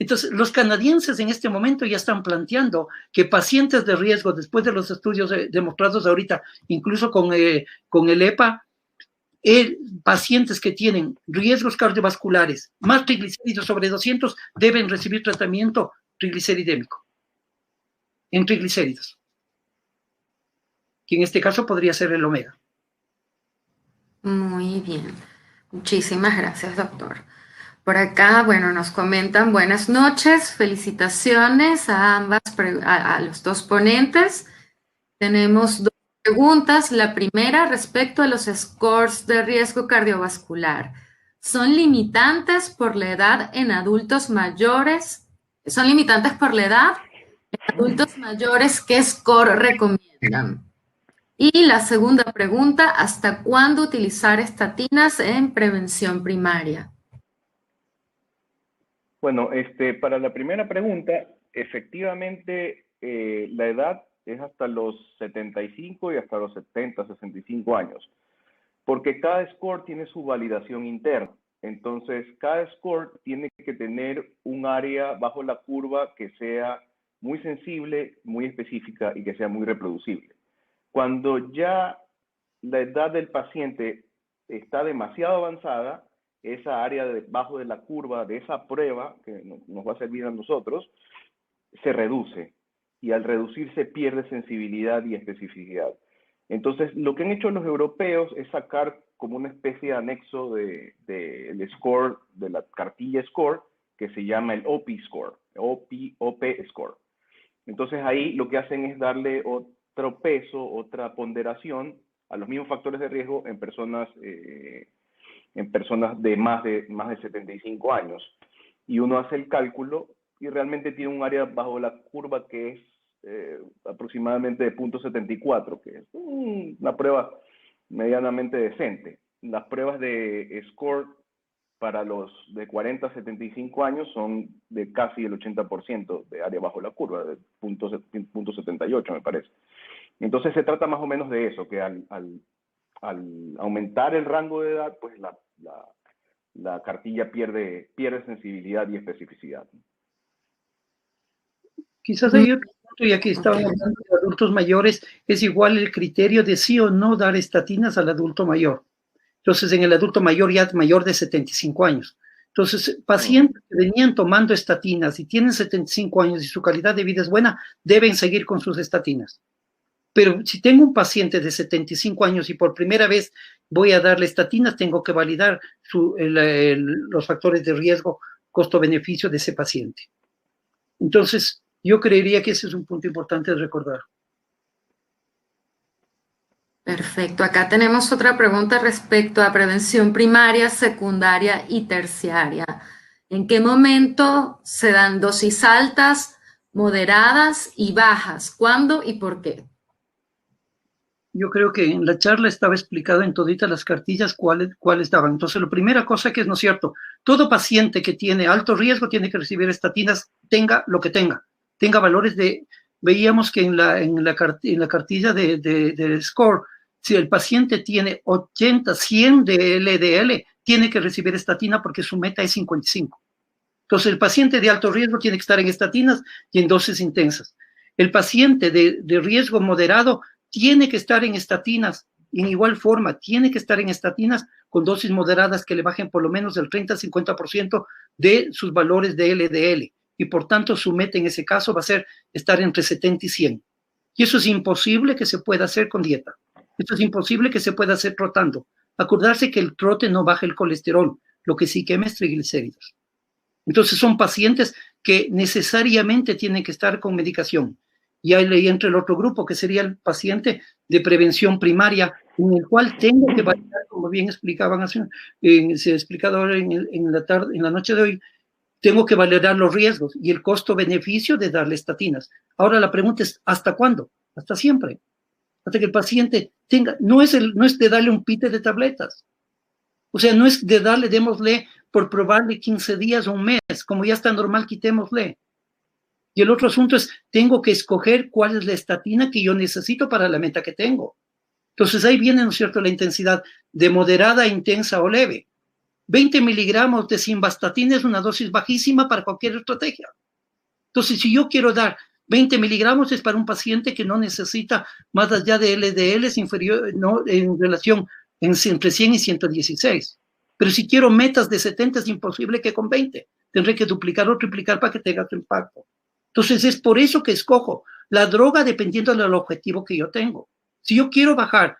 D: Entonces, los canadienses en este momento ya están planteando que pacientes de riesgo, después de los estudios demostrados ahorita, incluso con el EPA, pacientes que tienen riesgos cardiovasculares, más triglicéridos sobre 200, deben recibir tratamiento trigliceridémico en triglicéridos, que en este caso podría ser el omega.
A: Muy bien. Muchísimas gracias, doctor. Por acá, bueno, nos comentan buenas noches, felicitaciones a los dos ponentes. Tenemos dos preguntas. La primera, respecto a los scores de riesgo cardiovascular. ¿Son limitantes por la edad en adultos mayores? ¿Son limitantes por la edad en adultos mayores? ¿Qué score recomiendan? Y la segunda pregunta, ¿hasta cuándo utilizar estatinas en prevención primaria?
C: Bueno, para la primera pregunta, efectivamente la edad es hasta los 75 y hasta los 70, 65 años, porque cada score tiene su validación interna. Entonces, cada score tiene que tener un área bajo la curva que sea muy sensible, muy específica y que sea muy reproducible. Cuando ya la edad del paciente está demasiado avanzada, esa área debajo de la curva de esa prueba que nos va a servir a nosotros, se reduce. Y al reducirse pierde sensibilidad y especificidad. Entonces, lo que han hecho los europeos es sacar como una especie de anexo del score, de la cartilla score, que se llama el OP score, OP score. Entonces, ahí lo que hacen es darle otro peso, otra ponderación a los mismos factores de riesgo en personas de más de 75 años. Y uno hace el cálculo y realmente tiene un área bajo la curva que es aproximadamente de 0.74, que es una prueba medianamente decente. Las pruebas de score para los de 40 a 75 años son de casi el 80% de área bajo la curva, de 0.78 me parece. Entonces se trata más o menos de eso, que al aumentar el rango de edad, pues la cartilla pierde sensibilidad y especificidad.
D: Quizás hay otro punto, ya que estaban hablando de adultos mayores, es igual el criterio de sí o no dar estatinas al adulto mayor. Entonces, en el adulto mayor, ya mayor de 75 años. Entonces, pacientes que venían tomando estatinas y tienen 75 años y su calidad de vida es buena, deben seguir con sus estatinas. Pero si tengo un paciente de 75 años y por primera vez voy a darle estatinas, tengo que validar los factores de riesgo, costo-beneficio de ese paciente. Entonces, yo creería que ese es un punto importante de recordar.
A: Perfecto. Acá tenemos otra pregunta respecto a prevención primaria, secundaria y terciaria. ¿En qué momento se dan dosis altas, moderadas y bajas? ¿Cuándo y por qué?
D: Yo creo que en la charla estaba explicado en toditas las cartillas cuáles daban. Entonces, la primera cosa que es, no es cierto, todo paciente que tiene alto riesgo tiene que recibir estatinas, tenga lo que tenga valores de, veíamos que en la cartilla de SCORE, si el paciente tiene 80, 100 de LDL, tiene que recibir estatina porque su meta es 55. Entonces, el paciente de alto riesgo tiene que estar en estatinas y en dosis intensas. El paciente de riesgo moderado tiene que estar en estatinas, en igual forma, tiene que estar en estatinas con dosis moderadas que le bajen por lo menos del 30-50% de sus valores de LDL. Y por tanto, su meta en ese caso va a ser estar entre 70 y 100. Y eso es imposible que se pueda hacer con dieta. Esto es imposible que se pueda hacer trotando. Acordarse que el trote no baja el colesterol, lo que sí quema es triglicéridos. Entonces son pacientes que necesariamente tienen que estar con medicación. Y ahí entra el otro grupo, que sería el paciente de prevención primaria, en el cual tengo que validar, como bien explicaban, se ha explicado ahora en la noche de hoy, tengo que valorar los riesgos y el costo-beneficio de darle estatinas. Ahora la pregunta es, ¿hasta cuándo? Hasta siempre. Hasta que el paciente tenga, no es de darle un pite de tabletas. O sea, no es de darle, démosle por probarle 15 días o un mes, como ya está normal, quitémosle. Y el otro asunto es, tengo que escoger cuál es la estatina que yo necesito para la meta que tengo. Entonces ahí viene, ¿no es cierto?, la intensidad de moderada, intensa o leve. 20 miligramos de simvastatina es una dosis bajísima para cualquier estrategia. Entonces, si yo quiero dar 20 miligramos es para un paciente que no necesita más allá de LDLs inferior, no, en relación entre 100 y 116. Pero si quiero metas de 70 es imposible que con 20. Tendré que duplicar o triplicar para que tenga su impacto. Entonces, es por eso que escojo la droga dependiendo del objetivo que yo tengo. Si yo quiero bajar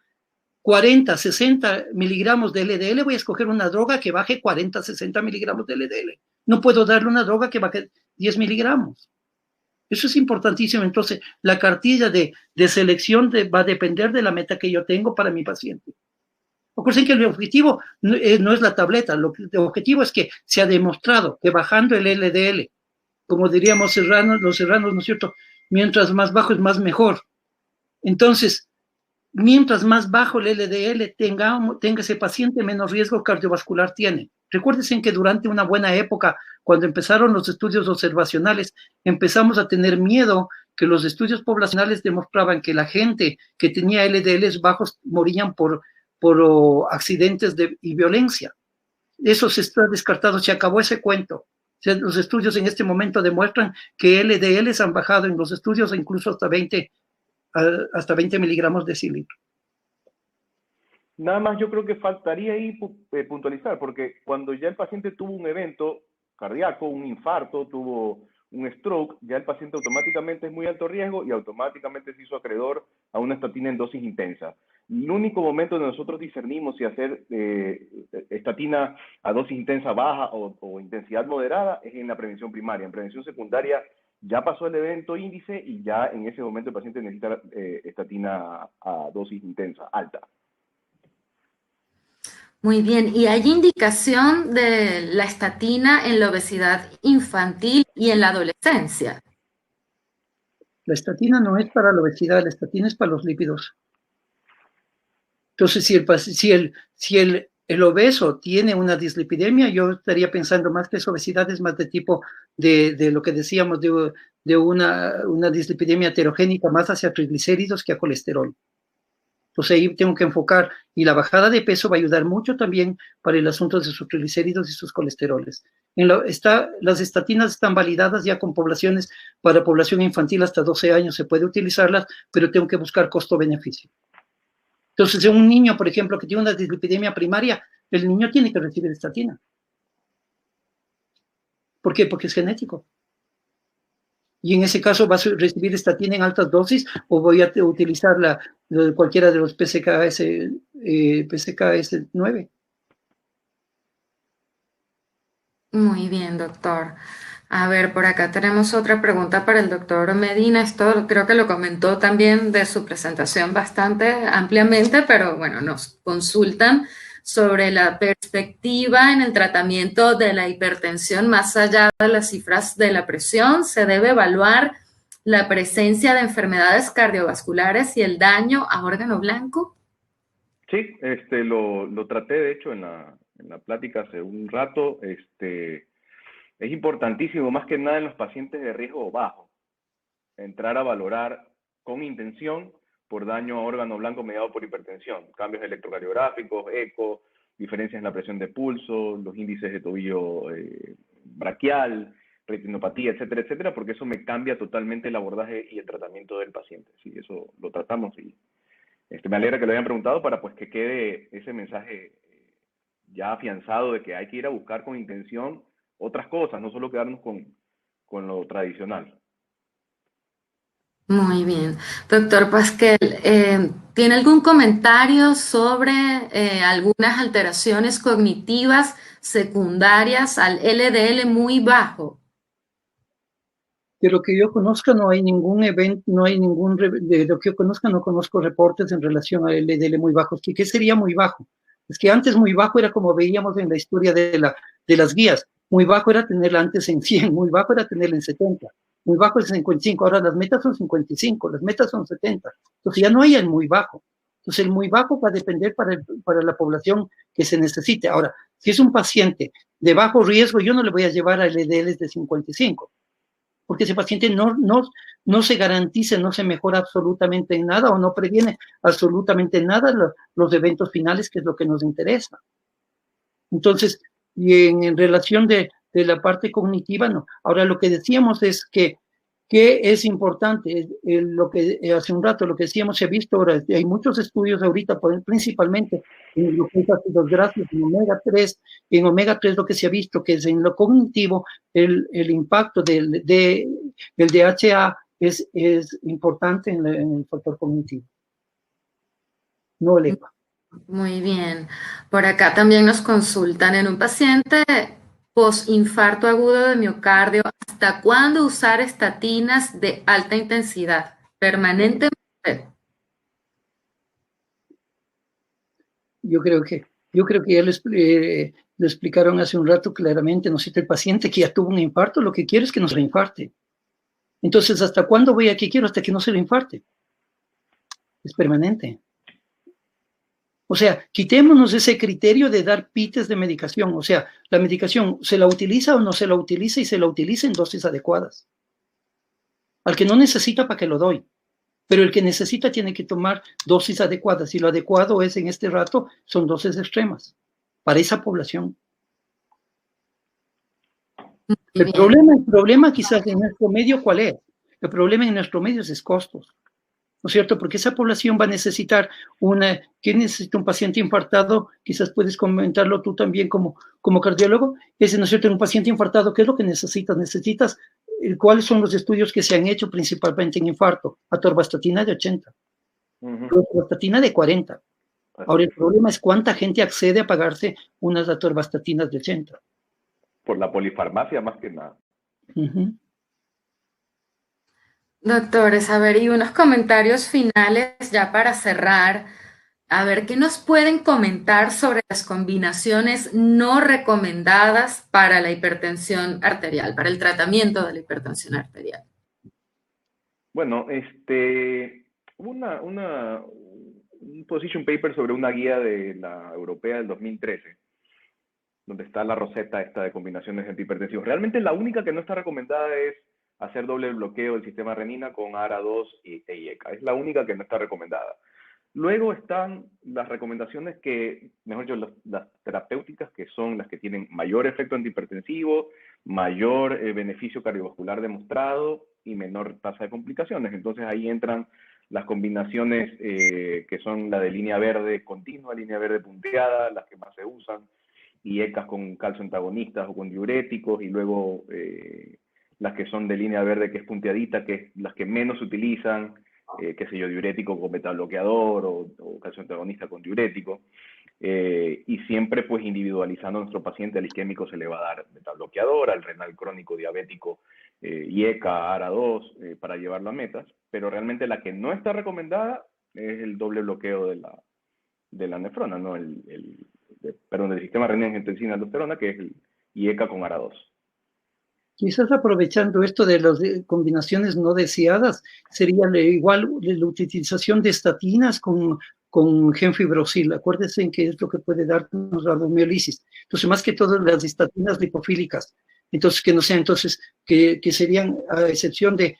D: 40, 60 miligramos de LDL, voy a escoger una droga que baje 40, 60 miligramos de LDL. No puedo darle una droga que baje 10 miligramos. Eso es importantísimo. Entonces, la cartilla de selección va a depender de la meta que yo tengo para mi paciente. Recuerden que el objetivo no es la tableta. El objetivo es que se ha demostrado que bajando el LDL, como diríamos los serranos, ¿no es cierto? Mientras más bajo es más mejor. Entonces, mientras más bajo el LDL tenga ese paciente, menos riesgo cardiovascular tiene. Recuérdense que durante una buena época, cuando empezaron los estudios observacionales, empezamos a tener miedo que los estudios poblacionales demostraban que la gente que tenía LDLs bajos morían por accidentes y violencia. Eso se está descartado, se acabó ese cuento. O sea, los estudios en este momento demuestran que LDLs han bajado en los estudios incluso hasta 20 miligramos de cilindro.
C: Nada más yo creo que faltaría ahí puntualizar, porque cuando ya el paciente tuvo un evento cardíaco, un infarto, tuvo un stroke, ya el paciente automáticamente es muy alto riesgo y automáticamente se hizo acreedor a una estatina en dosis intensa. El único momento donde nosotros discernimos si hacer estatina a dosis intensa baja o intensidad moderada es en la prevención primaria. En prevención secundaria ya pasó el evento índice y ya en ese momento el paciente necesita estatina a dosis intensa, alta.
A: Muy bien. ¿Y hay indicación de la estatina en la obesidad infantil y en la adolescencia?
D: La estatina no es para la obesidad, la estatina es para los lípidos. Entonces, si el obeso tiene una dislipidemia, yo estaría pensando más que es obesidad, es más de tipo de lo que decíamos, de una dislipidemia heterogénica más hacia triglicéridos que a colesterol. Entonces ahí tengo que enfocar, y la bajada de peso va a ayudar mucho también para el asunto de sus triglicéridos y sus colesteroles. Las estatinas están validadas ya con poblaciones, para población infantil hasta 12 años se puede utilizarlas, pero tengo que buscar costo-beneficio. Entonces, un niño, por ejemplo, que tiene una dislipidemia primaria, el niño tiene que recibir estatina. ¿Por qué? Porque es genético. Y en ese caso, ¿vas a recibir estatina en altas dosis o voy a utilizar cualquiera de los PCKS 9?
A: Muy bien, doctor. A ver, por acá tenemos otra pregunta para el doctor Medina. Esto creo que lo comentó también de su presentación bastante ampliamente, pero bueno, nos consultan sobre la perspectiva en el tratamiento de la hipertensión más allá de las cifras de la presión. ¿Se debe evaluar la presencia de enfermedades cardiovasculares y el daño a órgano blanco?
C: Sí, lo traté de hecho en la plática hace un rato. Es importantísimo, más que nada en los pacientes de riesgo bajo, entrar a valorar con intención por daño a órgano blanco mediado por hipertensión, cambios electrocardiográficos, eco, diferencias en la presión de pulso, los índices de tobillo braquial, retinopatía, etcétera, etcétera, porque eso me cambia totalmente el abordaje y el tratamiento del paciente. Sí, eso lo tratamos y me alegra que lo hayan preguntado para pues que quede ese mensaje ya afianzado de que hay que ir a buscar con intención otras cosas, no solo quedarnos con lo tradicional.
A: Muy bien. Doctor Pasquel, ¿tiene algún comentario sobre algunas alteraciones cognitivas secundarias al LDL muy bajo?
D: De lo que yo conozca, no hay ningún evento, de lo que yo conozca, no conozco reportes en relación a LDL muy bajos. ¿Qué sería muy bajo? Es que antes muy bajo era como veíamos en la historia de las guías. Muy bajo era tenerla antes en 100, muy bajo era tenerla en 70, muy bajo es 55. Ahora las metas son 55, las metas son 70. Entonces ya no hay el muy bajo. Entonces el muy bajo va a depender para la población que se necesite. Ahora, si es un paciente de bajo riesgo, yo no le voy a llevar a LDL de 55. Porque ese paciente no se garantiza, no se mejora absolutamente en nada o no previene absolutamente nada los eventos finales, que es lo que nos interesa. Entonces, y en relación de la parte cognitiva, no. Ahora, lo que decíamos es que es importante, lo que hace un rato, lo que decíamos, se ha visto ahora, hay muchos estudios ahorita, principalmente en lo que es ácidos grasos, en omega 3 lo que se ha visto, que es en lo cognitivo, el impacto del DHA es importante en el factor cognitivo, no el EPA.
A: Muy bien. Por acá también nos consultan en un paciente posinfarto agudo de miocardio. ¿Hasta cuándo usar estatinas de alta intensidad? ¿Permanentemente?
D: Yo creo que ya lo explicaron hace un rato claramente, ¿no es cierto? El paciente que ya tuvo un infarto, lo que quiere es que no se le infarte. Entonces, ¿hasta cuándo voy a que quiero? Hasta que no se le infarte. Es permanente. O sea, quitémonos ese criterio de dar pites de medicación. O sea, la medicación se la utiliza o no se la utiliza y se la utiliza en dosis adecuadas. Al que no necesita, ¿para qué lo doy? Pero el que necesita tiene que tomar dosis adecuadas. Y lo adecuado es, en este rato, son dosis extremas para esa población. El problema quizás en nuestro medio, ¿cuál es? El problema en nuestro medio es costos. ¿No es cierto? Porque esa población va a necesitar ¿quién necesita un paciente infartado? Quizás puedes comentarlo tú también como cardiólogo. ¿No es cierto? En un paciente infartado, ¿qué es lo que necesitas? Necesitas, ¿cuáles son los estudios que se han hecho principalmente en infarto? Atorvastatina de 80, atorvastatina de 40. Ahora, el problema es cuánta gente accede a pagarse unas atorvastatinas de 80.
C: Por la polifarmacia más que nada.
A: Doctores, a ver, y unos comentarios finales ya para cerrar. A ver, ¿qué nos pueden comentar sobre las combinaciones no recomendadas para la hipertensión arterial, para el tratamiento de la hipertensión arterial?
C: Bueno, hubo un position paper sobre una guía de la europea del 2013, donde está la roseta esta de combinaciones antihipertensivos. Realmente la única que no está recomendada es hacer doble bloqueo del sistema renina con ARA2 e IECA. Es la única que no está recomendada. Luego están las recomendaciones que, mejor dicho, las terapéuticas, que son las que tienen mayor efecto antihipertensivo, mayor beneficio cardiovascular demostrado y menor tasa de complicaciones. Entonces ahí entran las combinaciones que son la de línea verde continua, línea verde punteada, las que más se usan, y ECAs con calcio antagonistas o con diuréticos, y luego las que son de línea verde, que es punteadita, que es las que menos se utilizan, qué sé yo, diurético con betabloqueador o calcio antagonista con diurético. Y siempre pues individualizando a nuestro paciente, al isquémico se le va a dar betabloqueador, al renal crónico diabético IECA, ARA2, para llevarlo a metas, pero realmente la que no está recomendada es el doble bloqueo de la nefrona, ¿no? Del sistema renina-angiotensina-aldosterona, que es el IECA con ARA2.
D: Quizás aprovechando esto de las combinaciones no deseadas, sería igual la utilización de estatinas con gemfibrosil. Acuérdense en que es lo que puede dar radiomiolisis. Entonces, más que todo las estatinas lipofílicas. Entonces, que no sean, entonces, que serían, a excepción de,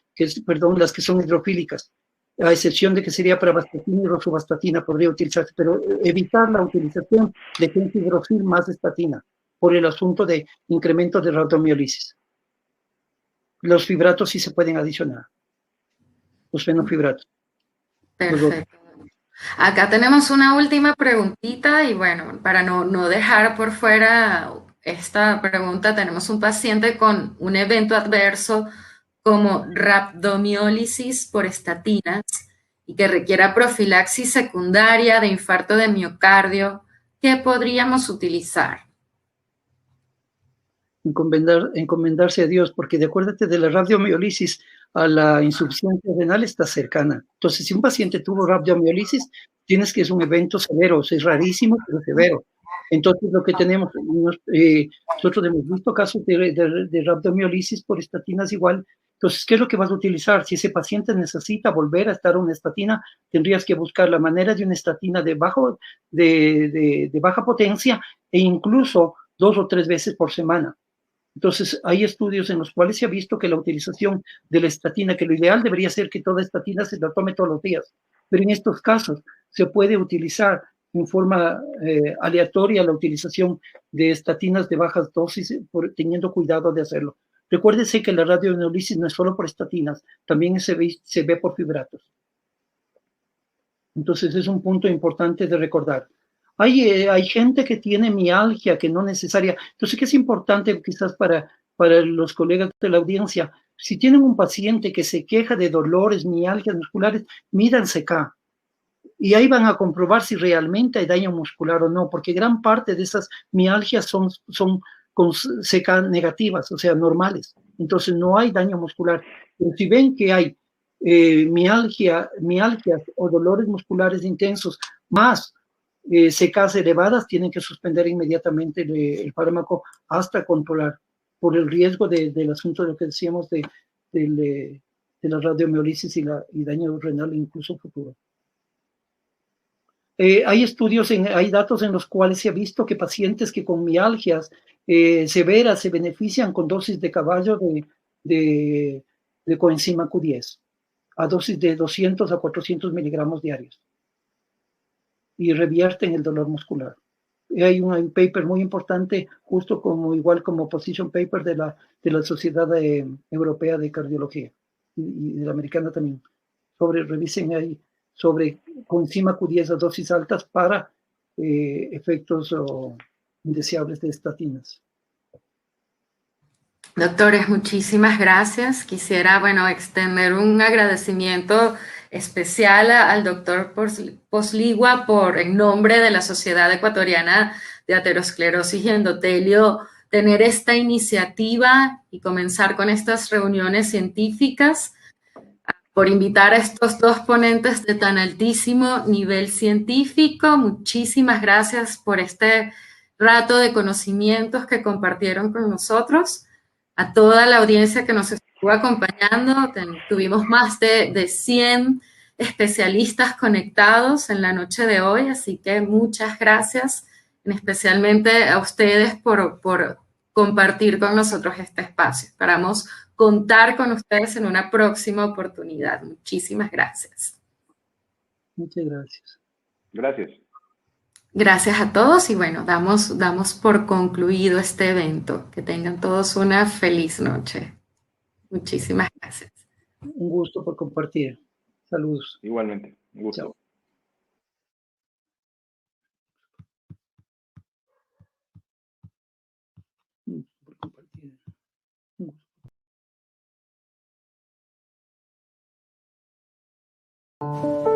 D: las que son hidrofílicas, a excepción de que sería para vastatina y rosuvastatina, podría utilizarse, pero evitar la utilización de gemfibrosil más estatina, por el asunto de incremento de radiomiolisis. Los fibratos sí se pueden adicionar, los fenofibratos.
A: Perfecto. Acá tenemos una última preguntita y bueno, para no dejar por fuera esta pregunta, tenemos un paciente con un evento adverso como rhabdomiólisis por estatinas y que requiera profilaxis secundaria de infarto de miocardio. ¿Qué podríamos utilizar?
D: Encomendarse a Dios, porque de acuérdate de la radiomiolisis a la insuficiencia renal está cercana. Entonces, si un paciente tuvo radiomiolisis, tienes que es un evento severo, es rarísimo, pero severo. Entonces, lo que tenemos, nosotros hemos visto casos de radiomiolisis por estatinas igual. Entonces, ¿qué es lo que vas a utilizar? Si ese paciente necesita volver a estar una estatina, tendrías que buscar la manera de una estatina de baja potencia e incluso 2 o 3 veces por semana. Entonces, hay estudios en los cuales se ha visto que la utilización de la estatina, que lo ideal debería ser que toda estatina se la tome todos los días, pero en estos casos se puede utilizar en forma aleatoria la utilización de estatinas de bajas dosis, teniendo cuidado de hacerlo. Recuérdese que la radiomiolisis no es solo por estatinas, también se ve por fibratos. Entonces, es un punto importante de recordar. Hay gente que tiene mialgia, que no necesaria. Entonces, ¿qué es importante quizás para los colegas de la audiencia? Si tienen un paciente que se queja de dolores, mialgias musculares, mídanse acá. Y ahí van a comprobar si realmente hay daño muscular o no, porque gran parte de esas mialgias son con CK negativas, o sea, normales. Entonces, no hay daño muscular. Pero si ven que hay mialgias o dolores musculares intensos, más CKs elevadas, tienen que suspender inmediatamente el fármaco hasta controlar, por el riesgo del asunto de lo que decíamos de la radiomiolisis y daño renal incluso futuro. Hay datos en los cuales se ha visto que pacientes que con mialgias severas se benefician con dosis de caballo de coenzima Q10, a dosis de 200 a 400 miligramos diarios, y revierten el dolor muscular. Hay un paper muy importante, justo igual como position paper de la Sociedad Europea de Cardiología y de la americana también. Revisen ahí sobre coenzima Q10 a dosis altas para efectos indeseables de estatinas.
A: Doctores, muchísimas gracias. Quisiera, extender un agradecimiento especial al doctor Posligua en nombre de la Sociedad Ecuatoriana de Aterosclerosis y Endotelio, tener esta iniciativa y comenzar con estas reuniones científicas. por invitar a estos dos ponentes de tan altísimo nivel científico. Muchísimas gracias por este rato de conocimientos que compartieron con nosotros. A toda la audiencia que nos estuvo acompañando, tuvimos más de 100 especialistas conectados en la noche de hoy, así que muchas gracias, especialmente a ustedes por compartir con nosotros este espacio. Esperamos contar con ustedes en una próxima oportunidad. Muchísimas gracias.
D: Muchas gracias.
C: Gracias.
A: Gracias a todos y bueno, damos por concluido este evento. Que tengan todos una feliz noche. Muchísimas gracias.
D: Un gusto por compartir. Saludos.
C: Igualmente, un gusto.
D: Chao.